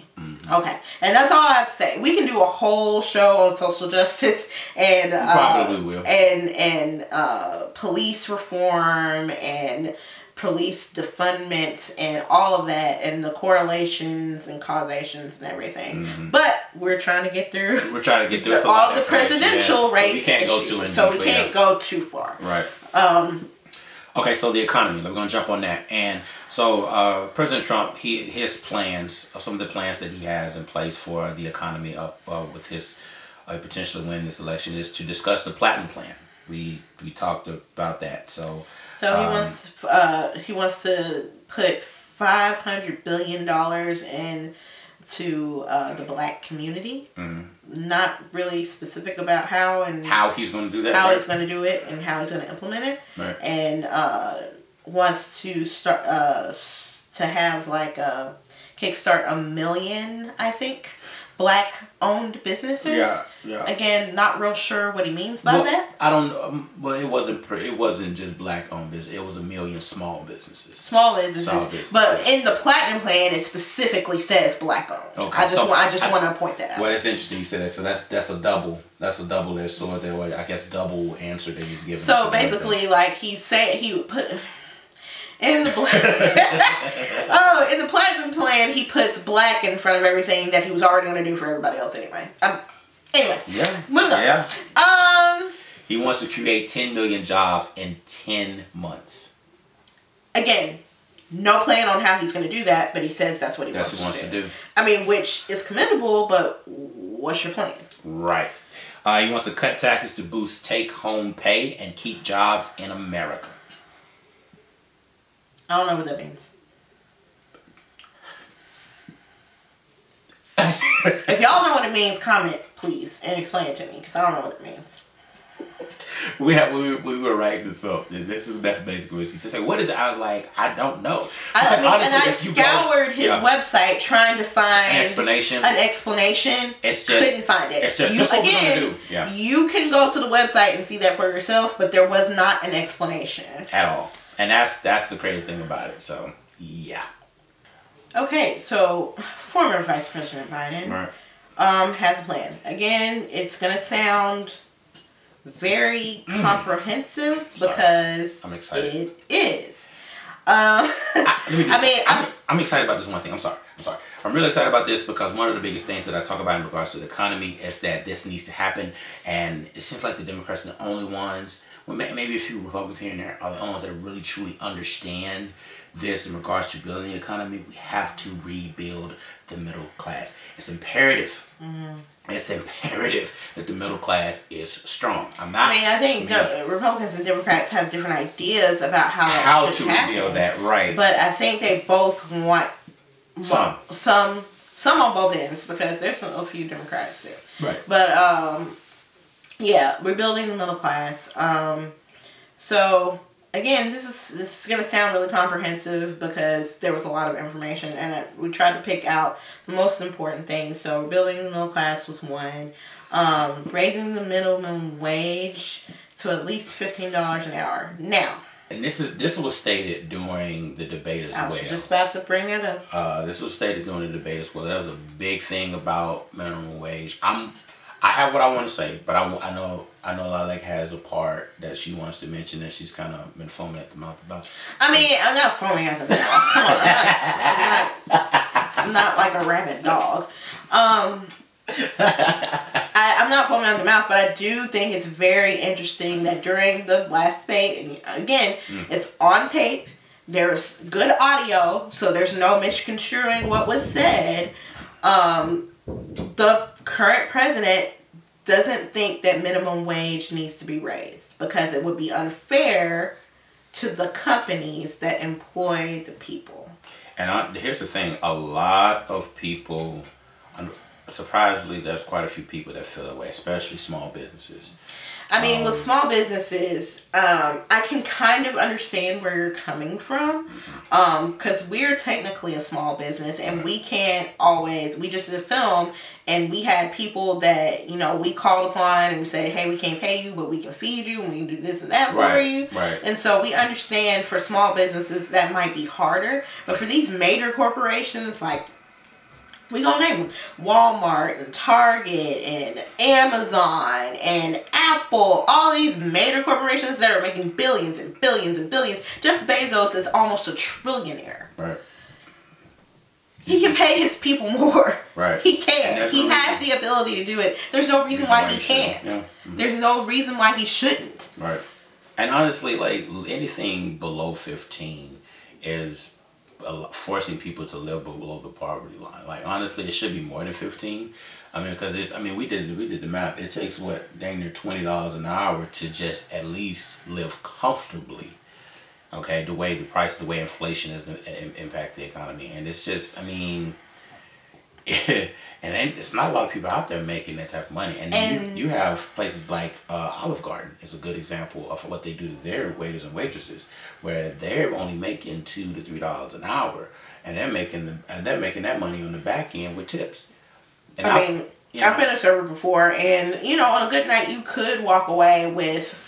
Okay, and that's all I have to say. We can do a whole show on social justice and probably will, and police reform and police defundment and all of that, and the correlations and causations and everything. But we're trying to get through. We're trying to get through all the presidential race. So we can't go too so we can't go too far. Right. Okay, so the economy. We're going to jump on that. And so President Trump, his plans, some of the plans that he has in place for the economy with his potentially win this election is to discuss the Platinum Plan. We talked about that. So he wants to put $500 billion into the black community. Not really specific about how he's going to do that. How he's going to do it and how he's going to implement it. Right. And wants to start to have like a kickstart 1 million, I think, black owned businesses. Yeah. Again, not real sure what he means by that. I don't know. Well, it wasn't just black owned business. It was 1 million small businesses. Small businesses. But in the Platinum Plan, it specifically says black owned. Okay. I just want to point that out. Well, it's interesting you said that. So that's a double. That's a double there. So I guess double answer that he's giving. So basically, like he's saying, he would put. In the in the Platinum Plan, he puts black in front of everything that he was already going to do for everybody else anyway. Anyway, moving on. Yeah. He wants to create 10 million jobs in 10 months. Again, no plan on how he's going to do that, but he says that's what he wants to do. I mean, which is commendable, but what's your plan? Right. He wants to cut taxes to boost take-home pay and keep jobs in America. I don't know what that means. If y'all know what it means, comment, please, and explain it to me, because I don't know what it means. We were writing this up, and that's basically what she said. Like, what is it? I was like, I don't know. I scoured his website trying to find an explanation. Couldn't find it. It's just what we're gonna do. Yeah. You can go to the website and see that for yourself, but there was not an explanation at all. And that's the crazy thing about it. So, yeah. Okay, so former Vice President Biden has a plan. Again, it's going to sound very comprehensive because I'm excited. It is. I'm excited about this one thing. I'm sorry. I'm really excited about this because one of the biggest things that I talk about in regards to the economy is that this needs to happen. And it seems like the Democrats are the only ones, well, maybe a few Republicans here and there, are the only ones that really truly understand this in regards to building the economy. We have to rebuild the middle class. It's imperative. It's imperative that the middle class is strong. I think Republicans and Democrats have different ideas about how to rebuild that, right? But I think they both want some on both ends, because there's a few Democrats too. Right. But yeah, rebuilding the middle class. So again, this is going to sound really comprehensive because there was a lot of information, and we tried to pick out the most important things. So rebuilding the middle class was one. Raising the minimum wage to at least $15 an hour. Now, and this was stated during the debate as well. I was just about to bring it up. This was stated during the debate as well. That was a big thing about minimum wage. I have what I want to say, but I know Lilac has a part that she wants to mention that she's kind of been foaming at the mouth about. I'm not foaming at the mouth. Come on, I'm not like a rabid dog. I'm not foaming at the mouth, but I do think it's very interesting that during the last debate, and again, it's on tape. There's good audio, so there's no misconstruing what was said. The current president doesn't think that minimum wage needs to be raised because it would be unfair to the companies that employ the people. And here's the thing. A lot of people, surprisingly, there's quite a few people that feel that way, especially small businesses. I mean, with small businesses, I can kind of understand where you're coming from, because we're technically a small business, and we can't always, we just did a film, and we had people that, we called upon and say, hey, we can't pay you, but we can feed you, and we can do this and that for you. Right. And so we understand for small businesses that might be harder, but for these major corporations, like, we gonna name them Walmart and Target and Amazon and Apple, all these major corporations that are making billions and billions and billions. Jeff Bezos is almost a trillionaire. Right. He can pay his people more. Right. He can. He has the ability to do it. There's no reason why he can't. Yeah. There's no reason why he shouldn't. Right. And honestly, like, anything below 15 is forcing people to live below the poverty line. Like, honestly, it should be more than 15. I mean, because we did the math. It takes dang near $20 an hour to just at least live comfortably. Okay, the way inflation has impacted the economy, and it's just, it's not a lot of people out there making that type of money. And you have places like Olive Garden is a good example of what they do to their waiters and waitresses, where they're only making $2 to $3 an hour, and they're making that money on the back end with tips. And I've been a server before, and on a good night you could walk away with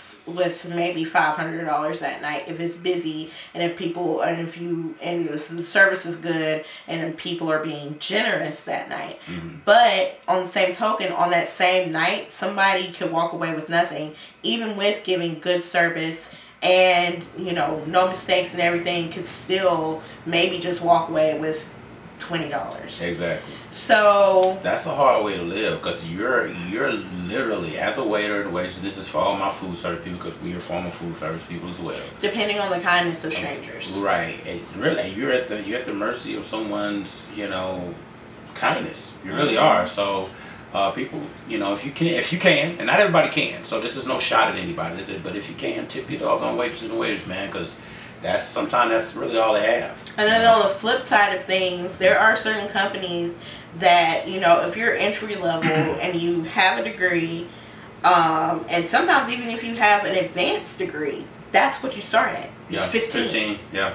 maybe $500 that night if it's busy, and if the service is good, and people are being generous that night. But on the same token, on that same night, somebody could walk away with nothing, even with giving good service and no mistakes and everything, could still maybe just walk away with $20. Exactly. So that's a hard way to live, because you're literally, as a waiter and waitress, this is for all my food service people, because we are former food service people as well. Depending on the kindness of strangers. Right. And really, you're at the mercy of someone's kindness. You really are. So people, if you can, and not everybody can. So this is no shot at anybody, is it? But if you can, tip your doggone waitresses and waiters, man, because sometimes that's really all they have. And then on the flip side of things, there are certain companies that, if you're entry level and you have a degree, and sometimes even if you have an advanced degree, that's what you start at. It's 15. Yeah.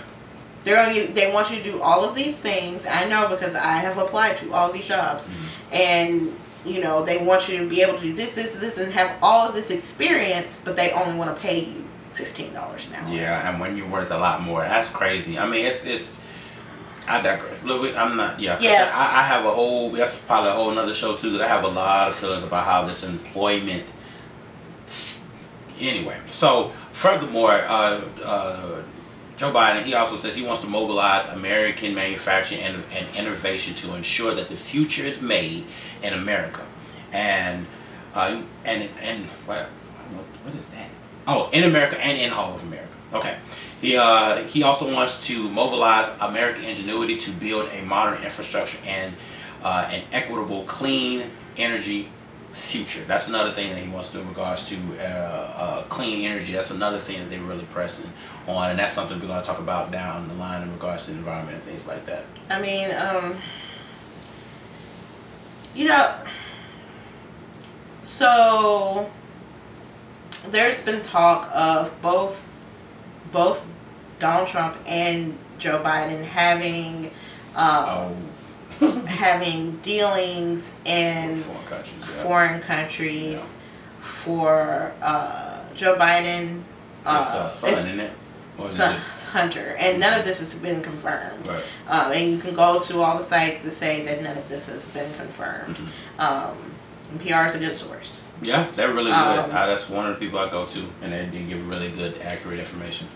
They want you to do all of these things. I know, because I have applied to all of these jobs. And, they want you to be able to do this, and have all of this experience, but they only want to pay you $15 an hour. Yeah, and when you're worth a lot more, that's crazy. It's I digress. Look, I'm not. Yeah. I have that's probably a whole another show too. That I have a lot of feelings about how this employment. Anyway, so furthermore, Joe Biden, he also says he wants to mobilize American manufacturing and innovation to ensure that the future is made in America, and what is that? Oh, in America and in all of America. Okay. He also wants to mobilize American ingenuity to build a modern infrastructure and an equitable, clean energy future. That's another thing that he wants to do in regards to clean energy. That's another thing that they're really pressing on, and that's something we're going to talk about down the line in regards to the environment and things like that. I mean, you know, so there's been talk of both Donald Trump and Joe Biden having having dealings in foreign countries for Joe Biden. Son, isn't it? Son, Hunter, and none of this has been confirmed. Right. And you can go to all the sites that say that none of this has been confirmed. And PR is a good source. Yeah, they're really good. That's one of the people I go to, and they give really good, accurate information.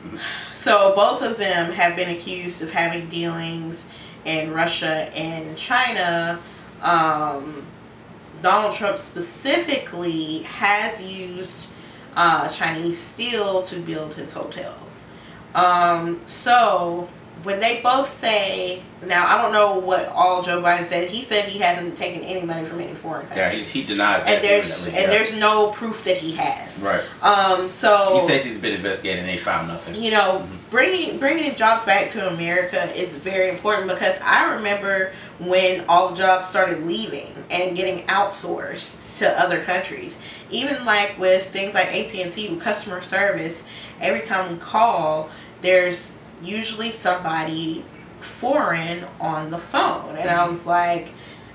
So both of them have been accused of having dealings in Russia and China. Donald Trump specifically has used Chinese steel to build his hotels. So when they both say, now I don't know what all Joe Biden said. He said he hasn't taken any money from any foreign country. Yeah, he denies that. And there's no proof that he has. Right. So he says he's been investigating and they found nothing. You know, bringing jobs back to America is very important, because I remember when all the jobs started leaving and getting outsourced to other countries. Even like with things like AT&T with customer service, every time we call, there's usually somebody foreign on the phone, and I was like,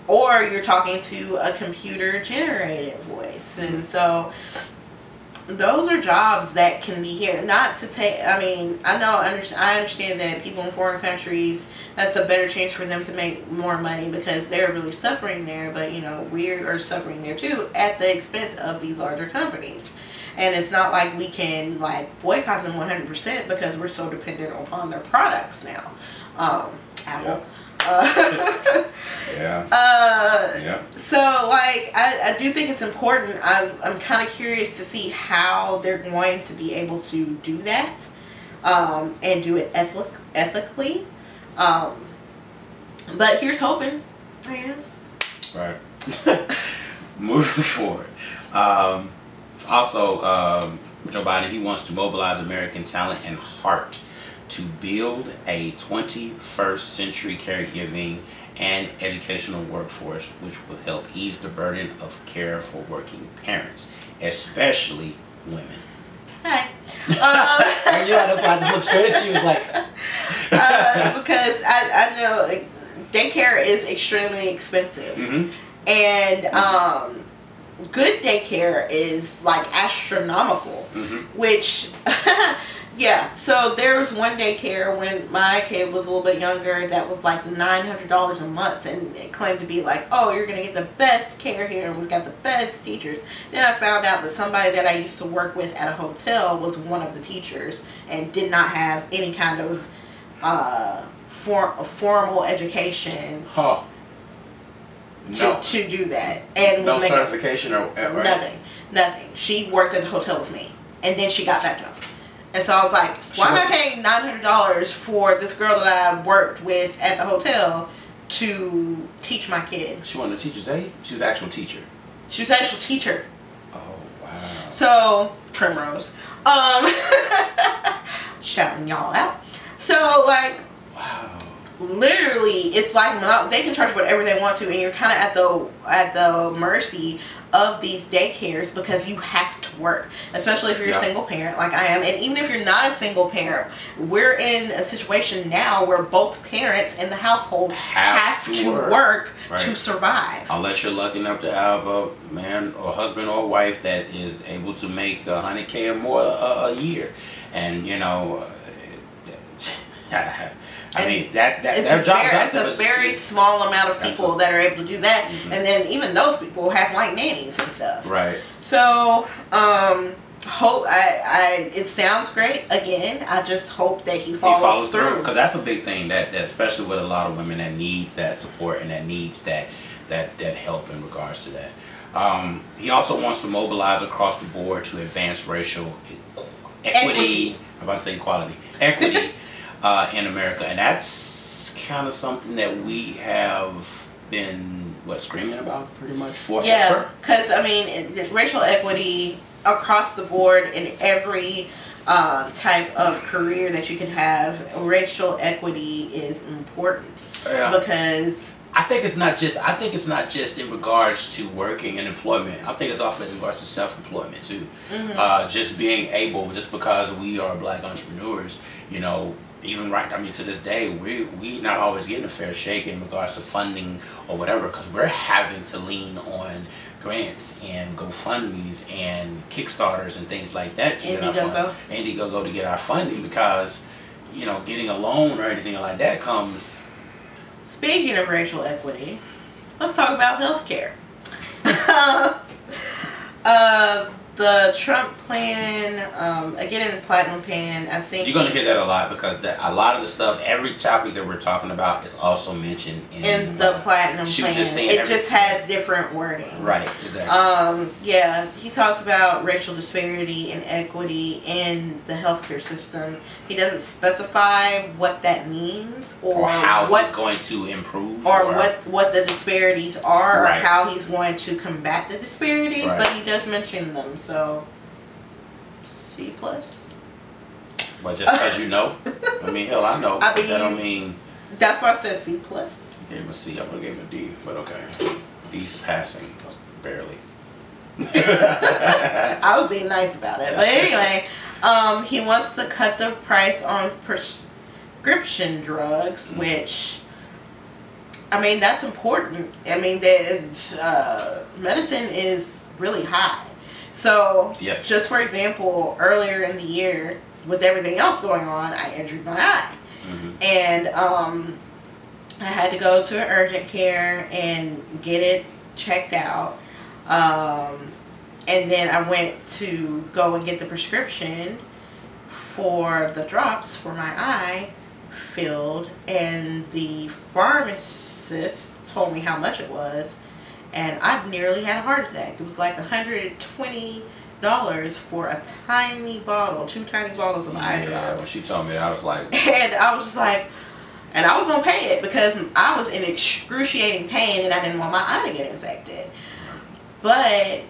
or you're talking to a computer generated voice. And so those are jobs that can be here. Not to take, I mean, I understand that people in foreign countries, that's a better chance for them to make more money because they're really suffering there, but you know, we are suffering there too at the expense of these larger companies. And it's not like we can like boycott them 100% because we're so dependent upon their products now. Apple. So like I do think it's important. I'm kind of curious to see how they're going to be able to do that, and do it ethically. But here's hoping, I guess. Right. Moving forward. Also, Joe Biden, he wants to mobilize American talent and heart to build a 21st century caregiving and educational workforce, which will help ease the burden of care for working parents, especially women. Hi. Yeah, that's why I just looked straight at you. Was like, because I know like, daycare is extremely expensive, and good daycare is like astronomical, which yeah, so there was one daycare when my kid was a little bit younger that was like $900 a month, and it claimed to be like, oh, you're gonna get the best care here and we've got the best teachers. Then I found out that somebody that I used to work with at a hotel was one of the teachers and did not have any kind of formal education to do that, and was no making certification or right? nothing. She worked at the hotel with me, and then she got that job. And so I was like, why am I paying $900 for this girl that I worked with at the hotel to teach my kid? She wasn't a teacher's aide? She was an actual teacher. She was an actual teacher. Oh, wow. So, Primrose. Shouting y'all out. So, like, wow. Literally, it's like they can charge whatever they want to, and you're kind of at the mercy of these daycares because you have to work, especially if you're a single parent like I am. And even if you're not a single parent, we're in a situation now where both parents in the household have to work to survive. Unless you're lucky enough to have a man or husband or wife that is able to make $100K or more a year, and you know. I mean it's a very small amount of people that are able to do that, and then even those people have like nannies and stuff. Right. So hope it sounds great. Again, I just hope that he follows through, because that's a big thing that especially with a lot of women that needs that support and that needs that help in regards to that. He also wants to mobilize across the board to advance racial equity. I'm about to say equality, equity in America, and that's kind of something that we have been screaming about pretty much forever. Yeah, because I mean, racial equity across the board in every type of career that you can have, racial equity is important. Yeah. Because I think it's not just in regards to working and employment. I think it's also in regards to self-employment too. Just being able, just because we are Black entrepreneurs, you know, even to this day, we not always getting a fair shake in regards to funding or whatever, because we're having to lean on grants and GoFundMes and Kickstarters and things like that to get our funding. Indiegogo to get our funding, because, you know, getting a loan or anything like that comes. Speaking of racial equity, let's talk about healthcare. The Trump plan, again in the platinum plan, I think you're gonna hear that a lot, because a lot of the stuff, every topic that we're talking about is also mentioned in the platinum plan. It just has different wording. Right, exactly. Yeah, he talks about racial disparity and equity in the healthcare system. He doesn't specify what that means, or how he's going to improve, or what the disparities are, right, or how he's going to combat the disparities. Right. But he does mention them. So, C+. Well, just because you know. I mean, hell, I know. I mean, that don't mean. That's why I said C+. You gave him a C. I'm gonna give him a D, but okay. D's passing, barely. I was being nice about it, but anyway, he wants to cut the price on prescription drugs, which, I mean, that's important. I mean, medicine is really high. So, yes, just for example, earlier in the year, with everything else going on, I injured my eye. And I had to go to an urgent care and get it checked out. And then I went to go and get the prescription for the drops for my eye filled, and the pharmacist told me how much it was, and I nearly had a heart attack. It was like $120 for a tiny bottle, 2 tiny bottles of eye drops. Yeah, when she told me that, I was like... And I was just like... And I was going to pay it because I was in excruciating pain and I didn't want my eye to get infected. But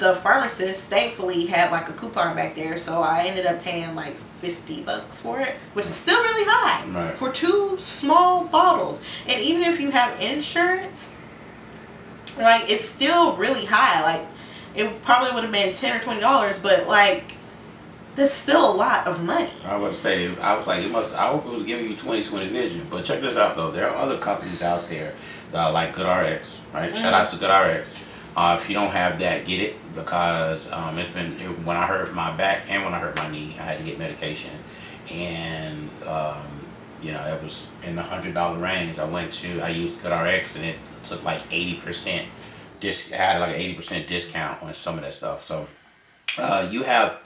the pharmacist thankfully had like a coupon back there, so I ended up paying like $50 for it, which is still really high, right, for 2 small bottles. And even if you have insurance, like, it's still really high. Like, it probably would have been $10 or $20, but like, that's still a lot of money. I was say, I was like, I hope it was giving you 20/20 vision. But check this out though, there are other companies out there like GoodRx, right? Shout outs to GoodRx. If you don't have that, get it, because when I hurt my back and when I hurt my knee, I had to get medication, and you know, it was in the $100 range. I used GoodRx, and it took like 80% had like an 80% discount on some of that stuff. So you have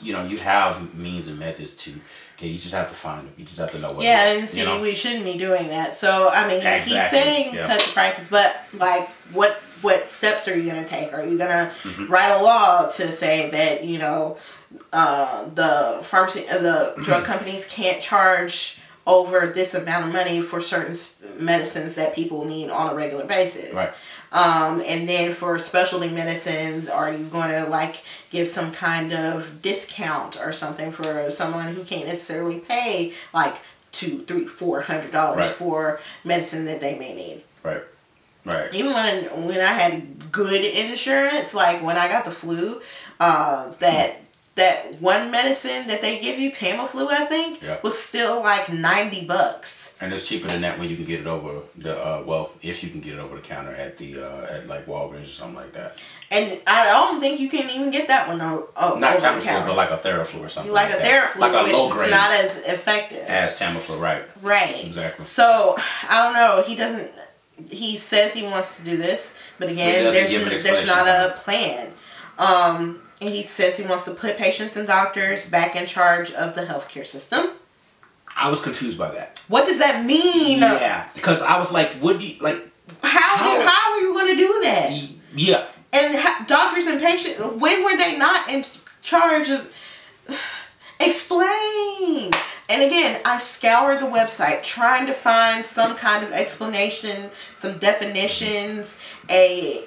means and methods to. Okay, you just have to find them. You just have to know what. Yeah, and see, we shouldn't be doing that. So I mean, exactly, he's saying cut the prices, but like, what steps are you gonna take? Are you gonna write a law to say that, you know, the pharmacy, the drug companies can't charge over this amount of money for certain medicines that people need on a regular basis? Right. And then for specialty medicines, are you going to like give some kind of discount or something for someone who can't necessarily pay like $200, $300, $400 for medicine that they may need? Right. Right. Even when I had good insurance, like when I got the flu, that one medicine that they give you, Tamiflu, I think, was still like $90. And it's cheaper than that when you can get it over the if you can get it over the counter at the at like Walgreens or something like that. And I don't think you can even get that one not over the counter, but like a Theraflu or something. Like a Theraflu, like which is not as effective as Tamiflu, right? Right. Exactly. So I don't know. He doesn't. He says he wants to do this, but again, there's not a plan. And he says he wants to put patients and doctors back in charge of the healthcare system. I was confused by that. What does that mean? Yeah, because I was like, would you like? How are you going to do that? Yeah, And doctors and patients, when were they not in charge of... Explain! And again, I scoured the website trying to find some kind of explanation, some definitions, a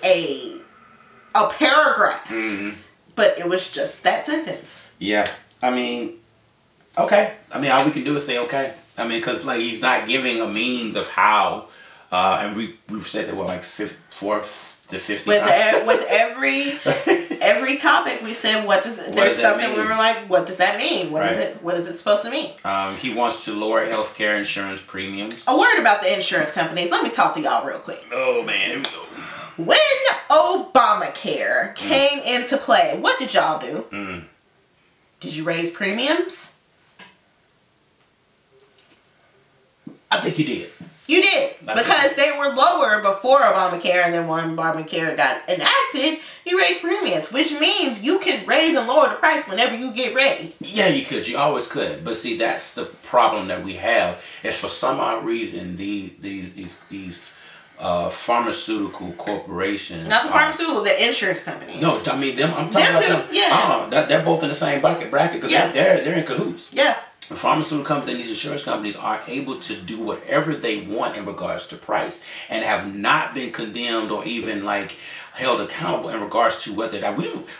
paragraph. Mm-hmm. But it was just that sentence. Yeah. I mean, okay. I mean, all we can do is say okay. I mean, because like he's not giving a means of how, and we've said that like 4th to 50 times. With every topic we said there's something we were like, what does that mean? What is it supposed to mean? He wants to lower healthcare insurance premiums. A word about the insurance companies. Let me talk to y'all real quick. Oh man, here we go. When Obamacare came into play, what did y'all do? Did you raise premiums? I think you did. You did. Because they were lower before Obamacare, and then when Obamacare got enacted, you raised premiums, which means you could raise and lower the price whenever you get ready. Yeah, you could. You always could. But see, that's the problem that we have, is for some odd reason, these pharmaceutical corporations. Not the pharmaceutical, the insurance companies. No, I mean them. I'm talking about them. Yeah. They're both in the same bracket because they're in cahoots. Yeah. The pharmaceutical companies and these insurance companies are able to do whatever they want in regards to price, and have not been condemned or even like held accountable in regards to what they're.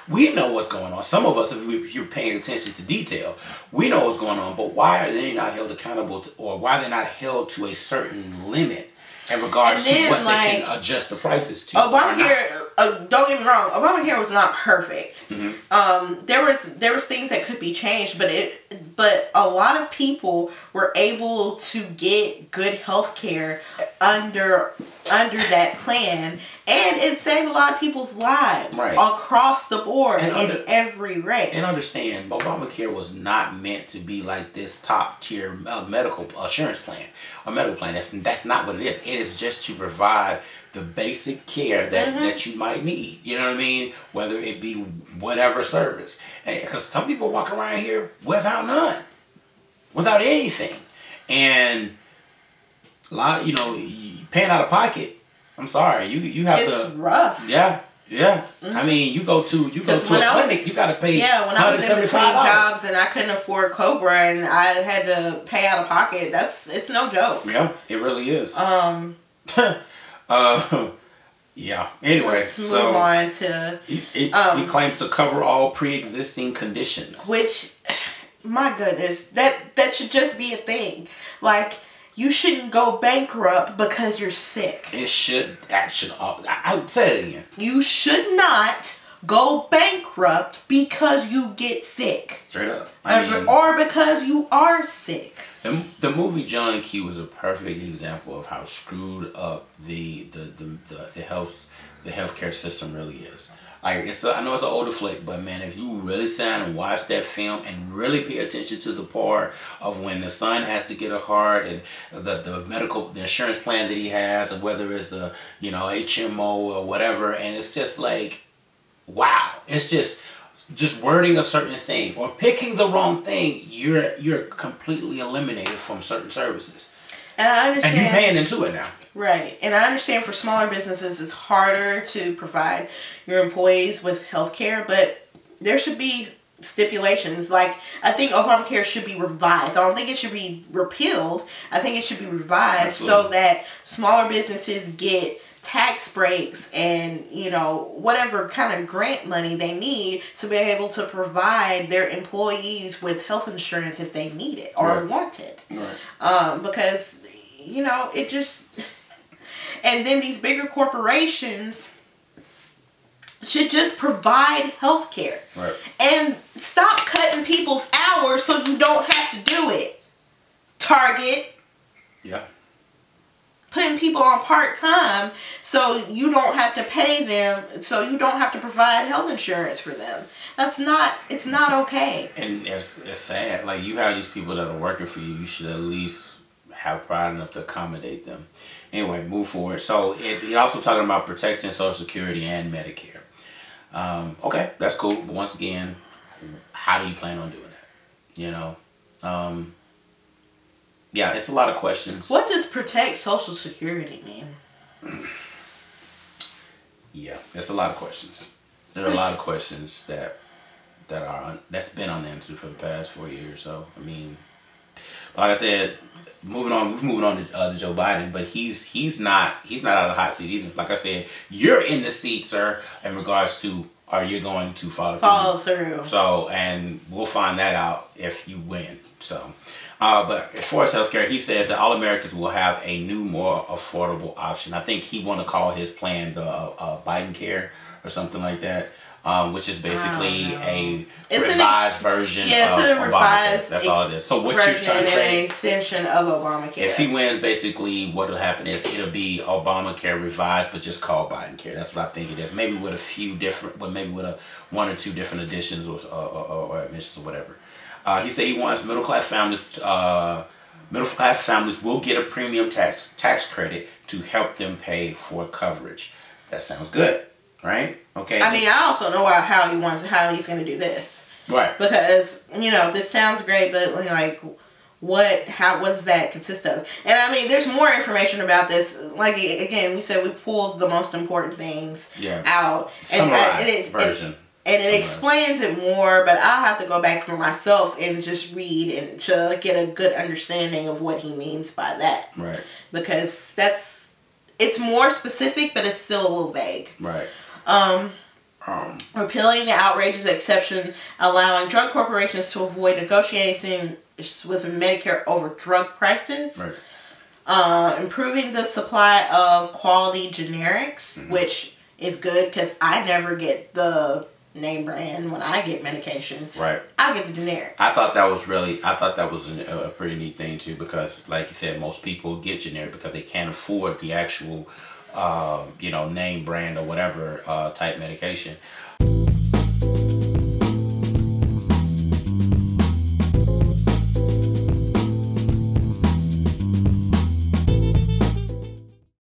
We know what's going on. Some of us, if you're paying attention to detail, we know what's going on. But why are they not held accountable or why they're not held to a certain limit in regards to what they can adjust the prices to? Obamacare, don't get me wrong, Obamacare was not perfect. Mm-hmm. There was things that could be changed, but a lot of people were able to get good health care under that plan, and it saved a lot of people's lives across the board in every race. And understand, Obamacare was not meant to be like this top tier medical insurance plan or medical plan. That's not what it is. It is just to provide the basic care that you might need. You know what I mean? Whether it be whatever service. Because some people walk around here without none. Without anything. And a lot, paying out of pocket, I'm sorry, you have to. It's rough. Yeah. I mean, you go to a clinic, you got to pay. Yeah, when I was in between jobs and I couldn't afford Cobra and I had to pay out of pocket, it's no joke. Yeah, it really is. Yeah. Anyway, let's move on to. He claims to cover all pre-existing conditions. Which, my goodness, that should just be a thing. Like, you shouldn't go bankrupt because you're sick. It should. I would say it again. You should not go bankrupt because you get sick. Straight up. Or because you are sick. The movie John Q was a perfect example of how screwed up the healthcare system really is. Like I know it's an older flick, but man, if you really sit down and watch that film and really pay attention to the part of when the son has to get a heart and the insurance plan that he has, or whether it's the HMO or whatever, and it's just like, wow, it's just wording a certain thing or picking the wrong thing, you're completely eliminated from certain services. And I understand. And you're paying into it now. Right. And I understand for smaller businesses it's harder to provide your employees with health care, but there should be stipulations. Like, I think Obamacare should be revised. I don't think it should be repealed. I think it should be revised. Absolutely. So that smaller businesses get tax breaks and whatever kind of grant money they need to be able to provide their employees with health insurance if they need it or want it. Right. Because it just, and then these bigger corporations should just provide health care. Right. And stop cutting people's hours so you don't have to do it. Target. Yeah. Putting people on part-time so you don't have to pay them, so you don't have to provide health insurance for them. It's not okay. And it's sad. Like, you have these people that are working for you, you should at least have pride enough to accommodate them. Anyway, move forward. So it also talking about protecting Social Security and Medicare. Okay, that's cool. But once again, how do you plan on doing that? Yeah, it's a lot of questions. What does protect Social Security mean? Yeah, there's a lot of questions. There are a lot of questions that's been unanswered for the past 4 years. So I mean, like I said, moving on to Joe Biden, but he's not out of the hot seat either. Like I said, you're in the seat, sir, in regards to are you going to follow through. So, and we'll find that out if you win. So, but as far as healthcare, he says that all Americans will have a new, more affordable option. I think he want to call his plan the Biden Care or something like that. Which is basically a revised version of Obamacare. That's all it is. So what you're trying to say? An extension of Obamacare. If he wins, basically what will happen is it'll be Obamacare revised, but just called Biden Care. That's what I think it is. Maybe with a few different, but maybe with one or two different additions or admissions or whatever. He said he wants middle class families will get a premium tax credit to help them pay for coverage. That sounds good. Right? Okay. I mean, I also know how he's going to do this. Right. Because, this sounds great, but like, what does that consist of? And I mean, there's more information about this. Like, again, we said we pulled the most important things out. Summarized version. And it explains it more, but I'll have to go back for myself and just read and to get a good understanding of what he means by that. Right. Because it's more specific, but it's still a little vague. Right. Repealing the outrageous exception, allowing drug corporations to avoid negotiating with Medicare over drug prices. Right. Improving the supply of quality generics, which is good because I never get the name brand when I get medication. Right. I get the generic. I thought that was a pretty neat thing too, because like you said, most people get generic because they can't afford the actual name brand or whatever type medication.